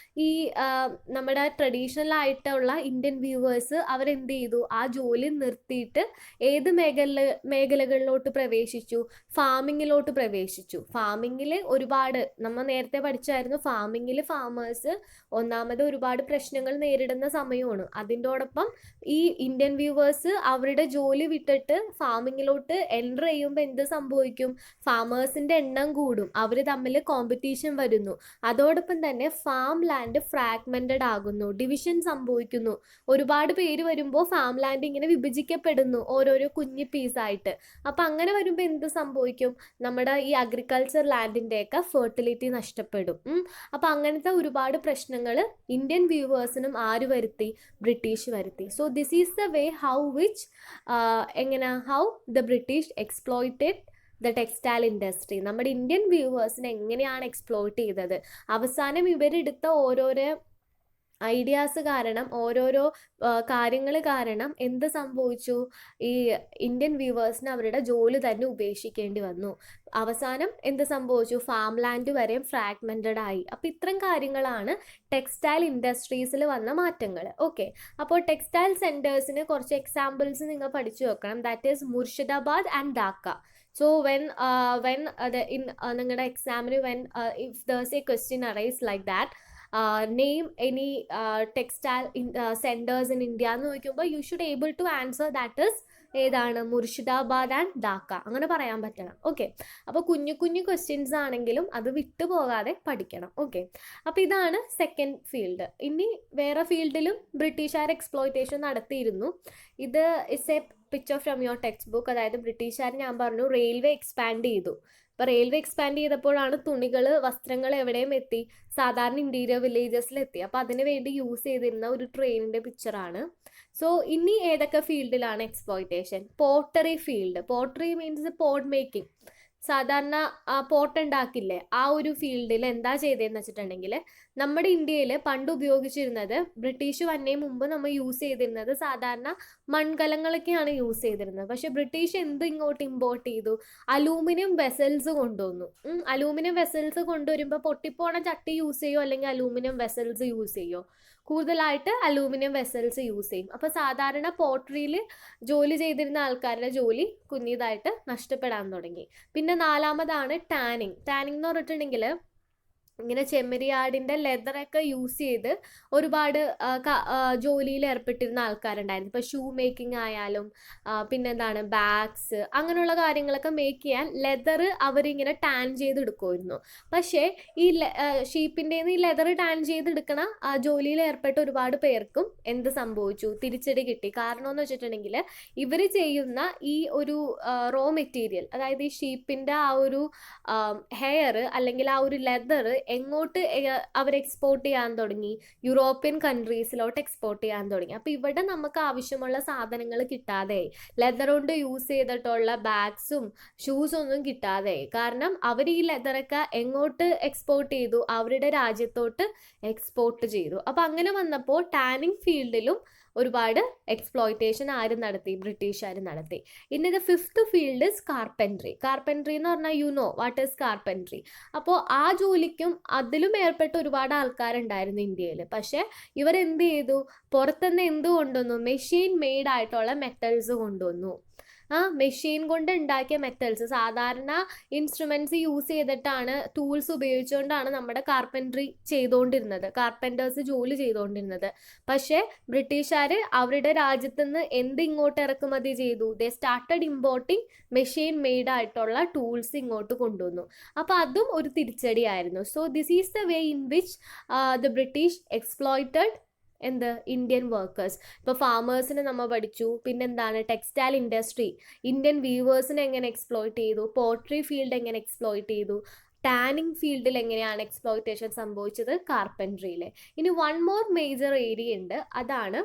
ഈ നമ്മുടെ ട്രഡീഷണൽ ആയിട്ടുള്ള ഇന്ത്യൻ വ്യൂവേഴ്സ് അവരെന്ത് ചെയ്തു? ആ ജോലി നിർത്തിയിട്ട് ഏത് മേഖലകളിലോട്ട് പ്രവേശിച്ചു? ഫാമിങ്ങിലോട്ട് പ്രവേശിച്ചു. ഫാമിങ്ങിൽ ഒരുപാട് നമ്മൾ നേരത്തെ പഠിച്ചായിരുന്നു, ഫാമിങ്ങിൽ ഫാമേഴ്സ് ഒന്നാമത് ഒരുപാട് പ്രശ്നങ്ങൾ നേരിടുന്ന സമയമാണ്. അതിൻ്റോടൊപ്പം ഈ ഇന്ത്യൻ വ്യൂവേഴ്സ് അവരുടെ ജോലി വിട്ടിട്ട് ഫാമിങ്ങിലോട്ട് എൻ്റർ ചെയ്യുമ്പോൾ എന്ത് സംഭവിക്കും? ഫാമേഴ്സിൻ്റെ എണ്ണം കൂടും, അവർ തമ്മിൽ കോമ്പറ്റീഷൻ വരുന്നു. അതോടൊപ്പം തന്നെ ഫാം ലാൻഡ് ഫ്രാഗ്മെൻറ്റഡ് ആകുന്നു, ഡിവിഷൻ സംഭവിക്കുന്നു. ഒരുപാട് പേര് വരുമ്പോൾ ഫാം ലാൻഡ് ഇങ്ങനെ വിഭജിക്കപ്പെടുന്നു ഓരോരോ കുഞ്ഞു പീസായിട്ട്. അപ്പം അങ്ങനെ വരുമ്പോൾ എന്ത് സംഭവിക്കും? നമ്മുടെ ഈ അഗ്രികൾച്ചർ ലാൻഡിൻ്റെയൊക്കെ ഫെർട്ടിലിറ്റി നഷ്ടപ്പെടും. അപ്പം അങ്ങനത്തെ ഒരുപാട് പ്രശ്നങ്ങൾ ഇന്ത്യൻ വ്യൂവേഴ്സിനും ആര് വരുത്തി? ബ്രിട്ടീഷ് വരുത്തി. So this is the way how the British exploited the textile industry. നമ്മുടെ ഇന്ത്യൻ വ്യൂവേഴ്സിനെ എങ്ങനെയാണ് എക്സ്പ്ലോയിറ്റ് ചെയ്തത്? അവസാനം ഇവരെടുത്ത ഓരോരോ ഐഡിയാസ് കാരണം, ഓരോരോ കാര്യങ്ങൾ കാരണം എന്ത് സംഭവിച്ചു? ഈ ഇന്ത്യൻ വ്യൂവേഴ്സിന് അവരുടെ ജോലി തന്നെ ഉപേക്ഷിക്കേണ്ടി വന്നു. അവസാനം എന്ത് സംഭവിച്ചു? ഫാം ലാൻഡ് വരെയും ഫ്രാഗ്മെൻറ്റഡ് ആയി. അപ്പോൾ ഇത്തരം കാര്യങ്ങളാണ് ടെക്സ്റ്റൈൽ ഇൻഡസ്ട്രീസിൽ വന്ന മാറ്റങ്ങൾ. ഓക്കെ, അപ്പോൾ ടെക്സ്റ്റൈൽ സെൻറ്റേഴ്സിന് കുറച്ച് എക്സാമ്പിൾസ് നിങ്ങൾ പഠിച്ചു വെക്കണം. That is Murshidabad and Dhaka. So when നിങ്ങളുടെ എക്സാമിന് if there's a question arise like that, name any textile centers in India എന്ന് ചോദിക്കുമ്പോൾ you should able to answer that is ഏതാണ്? മുർഷിദാബാദ് ആൻഡ് ധാക്ക. അങ്ങനെ പറയാൻ പറ്റണം. ഓക്കെ, അപ്പോൾ കുഞ്ഞു കുഞ്ഞു ക്വസ്റ്റ്യൻസ് ആണെങ്കിലും അത് വിട്ടുപോകാതെ പഠിക്കണം. ഓക്കെ, അപ്പോൾ ഇതാണ് സെക്കൻഡ് ഫീൽഡ്. ഇനി വേറെ ഫീൽഡിലും ബ്രിട്ടീഷുകാർ എക്സ്പ്ലോയിറ്റേഷൻ നടത്തിയിരുന്നു. ഇത് is A picture from your text book. അതായത് ബ്രിട്ടീഷുകാർ, ഞാൻ പറഞ്ഞു, റെയിൽവേ എക്സ്പാൻഡ് ചെയ്തു. അപ്പോൾ റെയിൽവേ എക്സ്പാൻഡ് ചെയ്തപ്പോഴാണ് വസ്ത്രങ്ങൾ എവിടെയും എത്തി? സാധാരണ ഇൻറ്റീരിയർ വില്ലേജസിലെത്തി. അപ്പോൾ അതിന് വേണ്ടി യൂസ് ചെയ്തിരുന്ന ഒരു ട്രെയിനിൻ്റെ പിക്ചറാണ്. സോ ഇനി ഏതൊക്കെ ഫീൽഡിലാണ് exploitation? Pottery field. Pottery means pot making. സാധാരണ പോട്ട് ഉണ്ടാക്കില്ലേ, ആ ഒരു ഫീൽഡിൽ എന്താ ചെയ്തതെന്ന് വെച്ചിട്ടുണ്ടെങ്കിൽ, നമ്മുടെ ഇന്ത്യയിൽ പണ്ട് ഉപയോഗിച്ചിരുന്നത്, ബ്രിട്ടീഷ് വന്നതിന് മുമ്പ് നമ്മൾ യൂസ് ചെയ്തിരുന്നത് സാധാരണ മൺകലങ്ങളൊക്കെയാണ് യൂസ് ചെയ്തിരുന്നത്. പക്ഷെ ബ്രിട്ടീഷ് എന്ത് ഇങ്ങോട്ട് ഇമ്പോർട്ട് ചെയ്തു? അലൂമിനിയം വെസൽസ് കൊണ്ടുവന്നു. അലൂമിനിയം വെസൽസ് കൊണ്ടുവരുമ്പോൾ പൊട്ടിപ്പോണ ചട്ടി യൂസ് ചെയ്യോ, അല്ലെങ്കിൽ അലൂമിനിയം വെസൽസ് യൂസ് ചെയ്യോ? കൂടുതലായിട്ട് അലൂമിനിയം വെസൽസ് യൂസ് ചെയ്യും. അപ്പോൾ സാധാരണ പോട്ടറിയിൽ ജോലി ചെയ്തിരുന്ന ആൾക്കാരുടെ ജോലി കുഞ്ഞിതായിട്ട് നഷ്ടപ്പെടാൻ തുടങ്ങി. പിന്നെ നാലാമതാണ് ടാനിങ്. ടാനിങ് എന്ന് പറഞ്ഞിട്ടുണ്ടെങ്കിൽ ഇങ്ങനെ ചെമ്മരിയാടിൻ്റെ ലെതറൊക്കെ യൂസ് ചെയ്ത് ഒരുപാട് ജോലിയിൽ ഏർപ്പെട്ടിരുന്ന ആൾക്കാരുണ്ടായിരുന്നു. ഇപ്പോൾ ഷൂ മേക്കിംഗ് ആയാലും പിന്നെന്താണ് ബാഗ്സ് അങ്ങനെയുള്ള കാര്യങ്ങളൊക്കെ മേക്ക് ചെയ്യാൻ ലെതർ അവരിങ്ങനെ ടാൻ ചെയ്തെടുക്കുമായിരുന്നു. പക്ഷേ ഈ ഷീപ്പിൻ്റെ ഈ ലെതർ ടാൻ ചെയ്തെടുക്കണ ജോലിയിൽ ഏർപ്പെട്ട ഒരുപാട് പേർക്കും എന്ത് സംഭവിച്ചു, തിരിച്ചടി കിട്ടി. കാരണം എന്ന് വെച്ചിട്ടുണ്ടെങ്കിൽ ഇവർ ചെയ്യുന്ന ഈ ഒരു റോ മെറ്റീരിയൽ, അതായത് ഈ ഷീപ്പിൻ്റെ ആ ഒരു ഹെയർ അല്ലെങ്കിൽ ആ ഒരു ലെതർ എങ്ങോട്ട് അവർ എക്സ്പോർട്ട് ചെയ്യാൻ തുടങ്ങി, യൂറോപ്യൻ കൺട്രീസിലോട്ട് എക്സ്പോർട്ട് ചെയ്യാൻ തുടങ്ങി. അപ്പോൾ ഇവിടെ നമുക്ക് ആവശ്യമുള്ള സാധനങ്ങൾ കിട്ടാതെയായി, ലെതർ കൊണ്ട് യൂസ് ചെയ്തിട്ടുള്ള ബാഗ്സും ഷൂസും ഒന്നും കിട്ടാതെയായി. കാരണം അവർ ഈ ലെതറൊക്കെ എങ്ങോട്ട് എക്സ്പോർട്ട് ചെയ്തു, അവരുടെ രാജ്യത്തോട്ട് എക്സ്പോർട്ട് ചെയ്തു. അപ്പോൾ അങ്ങനെ വന്നപ്പോൾ ടാനിങ് ഫീൽഡിലും ഒരുപാട് എക്സ്പ്ലോയിറ്റേഷൻ ആര് നടത്തി, ബ്രിട്ടീഷുകാർ നടത്തി. ഇനി the fifth field is carpentry. Carpentry എന്ന് പറഞ്ഞാൽ you know what is carpentry. അപ്പോൾ ആ ജോലിക്കും അതിലും ഏർപ്പെട്ട ഒരുപാട് ആൾക്കാരുണ്ടായിരുന്നു ഇന്ത്യയിൽ. പക്ഷേ ഇവരെന്ത് ചെയ്തു, പുറത്തുനിന്ന് എന്ത് കൊണ്ടുവന്നു, മെഷീൻ മെയ്ഡ് ആയിട്ടുള്ള മെറ്റൽസ് കൊണ്ടുവന്നു. മെഷീൻ കൊണ്ട് ഉണ്ടാക്കിയ മെറ്റൽസ്, സാധാരണ ഇൻസ്ട്രുമെൻറ്റ്സ് യൂസ് ചെയ്തിട്ടാണ്, ടൂൾസ് ഉപയോഗിച്ചുകൊണ്ടാണ് നമ്മുടെ കാർപ്പൻട്രി ചെയ്തുകൊണ്ടിരുന്നത്, കാർപ്പൻറ്റേഴ്സ് ജോലി ചെയ്തുകൊണ്ടിരുന്നത്. പക്ഷേ ബ്രിട്ടീഷുകാർ അവരുടെ രാജ്യത്ത് നിന്ന് എന്ത് ഇങ്ങോട്ട് ഇറക്കുമതി ചെയ്തു, they started importing machine made ആയിട്ടുള്ള ടൂൾസ് ഇങ്ങോട്ട് കൊണ്ടുവന്നു. അപ്പോൾ അതും ഒരു തിരിച്ചടിയായിരുന്നു. So this is the way in which the British exploited Indian workers. ഇപ്പോൾ ഫാമേഴ്സിനെ നമ്മൾ പഠിച്ചു. പിന്നെന്താണ്, ടെക്സ്റ്റൈൽ ഇൻഡസ്ട്രി, ഇന്ത്യൻ വീവേഴ്സിനെ എങ്ങനെ എക്സ്പ്ലോയിറ്റ് ചെയ്തു, പോട്രി ഫീൽഡ് എങ്ങനെ എക്സ്പ്ലോയിറ്റ് ചെയ്തു, ടാനിങ് ഫീൽഡിൽ എങ്ങനെയാണ് എക്സ്പ്ലോയിറ്റേഷൻ സംഭവിച്ചത്, കാർപ്പൻട്രിയിൽ. ഇനി വൺ മോർ മേജർ ഏരിയ ഉണ്ട്, അതാണ്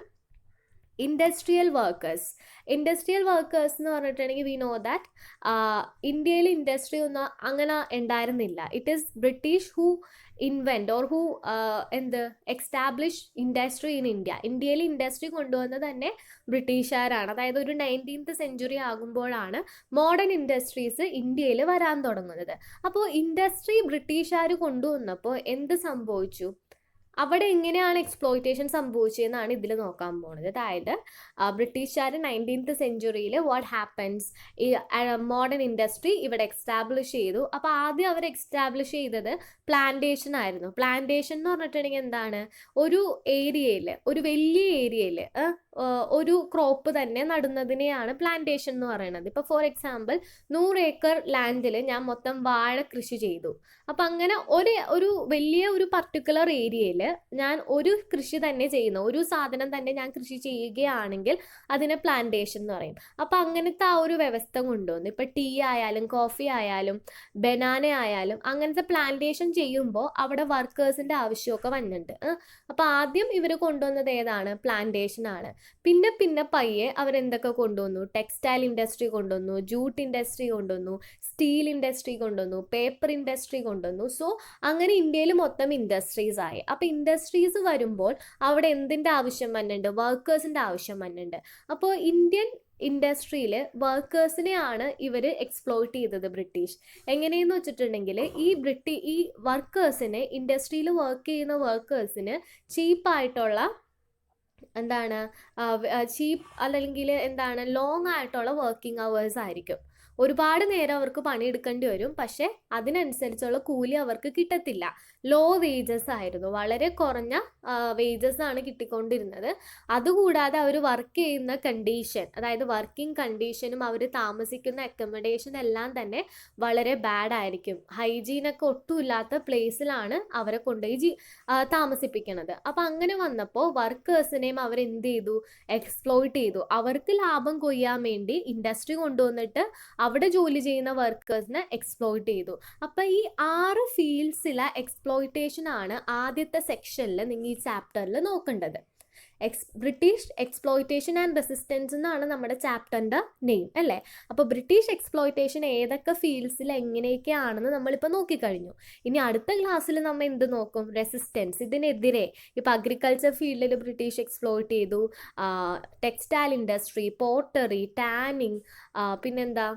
ഇൻഡസ്ട്രിയൽ വർക്കേഴ്സ്. ഇൻഡസ്ട്രിയൽ വർക്കേഴ്സ് എന്ന് പറഞ്ഞിട്ടുണ്ടെങ്കിൽ വി നോ ദാറ്റ് ഇന്ത്യയിൽ ഇൻഡസ്ട്രി ഒന്നും അങ്ങനെ ഉണ്ടായിരുന്നില്ല. It is British who invent or who establish industry in India. ഇന്ത്യയിൽ ഇൻഡസ്ട്രി കൊണ്ടുവന്നത് തന്നെ ബ്രിട്ടീഷുകാരാണ്. അതായത് ഒരു 19th സെഞ്ച്വറി ആകുമ്പോഴാണ് മോഡേൺ ഇൻഡസ്ട്രീസ് ഇന്ത്യയിൽ വരാൻ തുടങ്ങുന്നത്. അപ്പോൾ ഇൻഡസ്ട്രി ബ്രിട്ടീഷുകാർ കൊണ്ടുവന്നപ്പോൾ എന്ത് സംഭവിച്ചു, അവിടെ എങ്ങനെയാണ് എക്സ്പ്ലോയിറ്റേഷൻ സംഭവിച്ചതെന്നാണ് ഇതിൽ നോക്കാൻ പോകുന്നത്. അതായത് ബ്രിട്ടീഷുകാർ 19th സെഞ്ച്വറിയിൽ വാട്ട് ഹാപ്പൻസ്, ഈ മോഡേൺ ഇൻഡസ്ട്രി ഇവിടെ എക്സ്റ്റാബ്ലിഷ് ചെയ്തു. അപ്പോൾ ആദ്യം അവർ എക്സ്റ്റാബ്ലിഷ് ചെയ്തത് പ്ലാന്റേഷൻ ആയിരുന്നു. പ്ലാന്റേഷൻ എന്ന് പറഞ്ഞിട്ടുണ്ടെങ്കിൽ എന്താണ്, ഒരു ഏരിയയിൽ, ഒരു വലിയ ഏരിയയിൽ ഒരു ക്രോപ്പ് തന്നെ നടുന്നതിനെയാണ് പ്ലാന്റേഷൻ എന്ന് പറയുന്നത്. ഇപ്പോൾ ഫോർ എക്സാമ്പിൾ 100 ഏക്കർ ലാൻഡിൽ ഞാൻ മൊത്തം വാഴ കൃഷി ചെയ്തു. അപ്പം അങ്ങനെ ഒരു വലിയ ഒരു പർട്ടിക്കുലർ ഏരിയയിൽ ഞാൻ ഒരു കൃഷി തന്നെ ചെയ്യുന്നു, ഒരു സാധനം തന്നെ ഞാൻ കൃഷി ചെയ്യുകയാണെങ്കിൽ അതിനെ പ്ലാന്റേഷൻ എന്ന് പറയും. അപ്പം അങ്ങനത്തെ ആ ഒരു വ്യവസ്ഥ കൊണ്ടുവന്നു. ഇപ്പം ടീ ആയാലും കോഫി ആയാലും ബനാന ആയാലും അങ്ങനത്തെ പ്ലാന്റേഷൻ ചെയ്യുമ്പോൾ അവിടെ വർക്കേഴ്സിൻ്റെ ആവശ്യമൊക്കെ വന്നിട്ടുണ്ട്. അപ്പം ആദ്യം ഇവർ കൊണ്ടുവന്നത് ഏതാണ്, പ്ലാന്റേഷൻ ആണ്. പിന്നെ പിന്നെ പയ്യെ അവരെന്തൊക്കെ കൊണ്ടുവന്നു, ടെക്സ്റ്റൈൽ ഇൻഡസ്ട്രി കൊണ്ടുവന്നു, ജൂട്ട് ഇൻഡസ്ട്രി കൊണ്ടുവന്നു, സ്റ്റീൽ ഇൻഡസ്ട്രി കൊണ്ടുവന്നു, പേപ്പർ ഇൻഡസ്ട്രി കൊണ്ടുവന്നു. സോ അങ്ങനെ ഇന്ത്യയിൽ മൊത്തം ഇൻഡസ്ട്രീസ് ആയി. അപ്പോൾ ഇൻഡസ്ട്രീസ് വരുമ്പോൾ അവിടെ എന്തിൻ്റെ ആവശ്യം വന്നിട്ടുണ്ട്, വർക്കേഴ്സിൻ്റെ ആവശ്യം വന്നിട്ടുണ്ട്. അപ്പോൾ ഇന്ത്യൻ ഇൻഡസ്ട്രിയിൽ വർക്കേഴ്സിനെയാണ് ഇവർ എക്സ്പ്ലോയിറ്റ് ചെയ്തത് ബ്രിട്ടീഷ്. എങ്ങനെയെന്ന് വെച്ചിട്ടുണ്ടെങ്കിൽ ഈ വർക്കേഴ്സിന്, ഇൻഡസ്ട്രിയിൽ വർക്ക് ചെയ്യുന്ന വർക്കേഴ്സിന് ചീപ്പായിട്ടുള്ള ചീപ്പ് അല്ലെങ്കിൽ ലോങ് ആയിട്ടുള്ള വർക്കിംഗ് അവേഴ്സ് ആയിരിക്കും. ഒരുപാട് നേരം അവർക്ക് പണിയെടുക്കേണ്ടി വരും. പക്ഷെ അതിനനുസരിച്ചുള്ള കൂലി അവർക്ക് കിട്ടത്തില്ല. ലോ വേജസ് ആയിരുന്നു, വളരെ കുറഞ്ഞ വേജസ് ആണ് കിട്ടിക്കൊണ്ടിരുന്നത്. അതുകൂടാതെ അവർ വർക്ക് ചെയ്യുന്ന കണ്ടീഷൻ, അതായത് വർക്കിംഗ് കണ്ടീഷനും അവർ താമസിക്കുന്ന അക്കോമഡേഷൻ എല്ലാം തന്നെ വളരെ ബാഡ് ആയിരിക്കും. ഹൈജീനൊക്കെ ഒട്ടുമില്ലാത്ത പ്ലേസിലാണ് അവരെ കൊണ്ടുപോയി താമസിപ്പിക്കുന്നത്. അപ്പം അങ്ങനെ വന്നപ്പോൾ വർക്കേഴ്സിനെയും അവരെന്ത് ചെയ്തു, എക്സ്പ്ലോയിറ്റ് ചെയ്തു. അവർക്ക് ലാഭം കൊയ്യാൻ വേണ്ടി ഇൻഡസ്ട്രി കൊണ്ടുവന്നിട്ട് അവിടെ ജോലി ചെയ്യുന്ന വർക്കേഴ്സിനെ എക്സ്പ്ലോയിറ്റ് ചെയ്തു. അപ്പം ഈ 6 ഫീൽഡ്സിലെ എക്സ്പ്ലോയിറ്റേഷൻ ആണ് ആദ്യത്തെ സെക്ഷനിൽ നിങ്ങൾ ഈ ചാപ്റ്ററിൽ നോക്കേണ്ടത്. ബ്രിട്ടീഷ് എക്സ്പ്ലോയിറ്റേഷൻ ആൻഡ് റെസിസ്റ്റൻസ് എന്നാണ് നമ്മുടെ ചാപ്റ്ററിൻ്റെ നെയിം അല്ലേ. അപ്പോൾ ബ്രിട്ടീഷ് എക്സ്പ്ലോയിറ്റേഷൻ ഏതൊക്കെ ഫീൽഡ്സിൽ എങ്ങനെയൊക്കെയാണെന്ന് നമ്മളിപ്പോൾ നോക്കിക്കഴിഞ്ഞു. ഇനി അടുത്ത ക്ലാസ്സിൽ നമ്മൾ എന്ത് നോക്കും, റെസിസ്റ്റൻസ്. ഇതിനെതിരെ ഇപ്പോൾ അഗ്രികൾച്ചർ ഫീൽഡിൽ ബ്രിട്ടീഷ് എക്സ്പ്ലോയിറ്റ് ചെയ്തു, ടെക്സ്റ്റൈൽ ഇൻഡസ്ട്രി, പോട്ടറി, ടാനിങ്, പിന്നെന്താ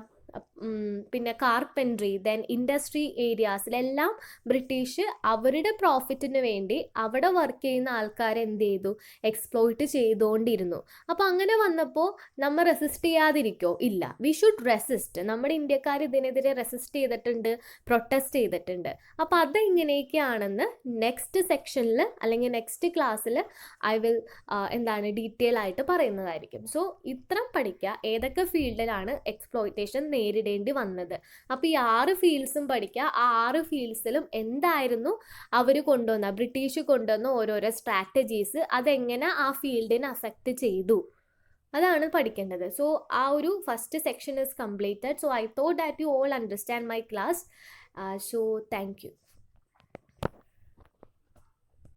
പിന്നെ കാർപ്പൻട്രി, ദെൻ ഇൻഡസ്ട്രി ഏരിയാസിലെല്ലാം ബ്രിട്ടീഷ് അവരുടെ പ്രോഫിറ്റിന് വേണ്ടി അവിടെ വർക്ക് ചെയ്യുന്ന ആൾക്കാരെ എന്ത് ചെയ്തു, എക്സ്പ്ലോയിറ്റ് ചെയ്തുകൊണ്ടിരുന്നു. അപ്പോൾ അങ്ങനെ വന്നപ്പോൾ നമ്മൾ റെസിസ്റ്റ് ചെയ്യാതിരിക്കോ? ഇല്ല, വി ഷുഡ് റെസിസ്റ്റ്. നമ്മുടെ ഇന്ത്യക്കാർ ഇതിനെതിരെ റെസിസ്റ്റ് ചെയ്തിട്ടുണ്ട്, പ്രൊട്ടസ്റ്റ് ചെയ്തിട്ടുണ്ട്. അപ്പോൾ അതെങ്ങനെയൊക്കെയാണെന്ന് നെക്സ്റ്റ് സെക്ഷനിൽ അല്ലെങ്കിൽ നെക്സ്റ്റ് ക്ലാസ്സിൽ ഐ വിൽ ഡീറ്റെയിൽ ആയിട്ട് പറയുന്നതായിരിക്കും. സോ ഇത്രയും പഠിക്കുക, ഏതൊക്കെ ഫീൽഡിലാണ് എക്സ്പ്ലോയിറ്റേഷൻ നേരിടേണ്ടി വന്നത്. അപ്പോൾ ഈ 6 ഫീൽഡ്സും പഠിക്കുക. ആ 6 ഫീൽഡ്സിലും എന്തായിരുന്നു അവർ കൊണ്ടുവന്ന, ബ്രിട്ടീഷ് കൊണ്ടുവന്ന ഓരോരോ സ്ട്രാറ്റജീസ്, അതെങ്ങനെ ആ ഫീൽഡിനെ അഫക്റ്റ് ചെയ്തു, അതാണ് പഠിക്കേണ്ടത്. സോ ആ ഒരു first section is completed. So I thought that you all understand my class. So thank you.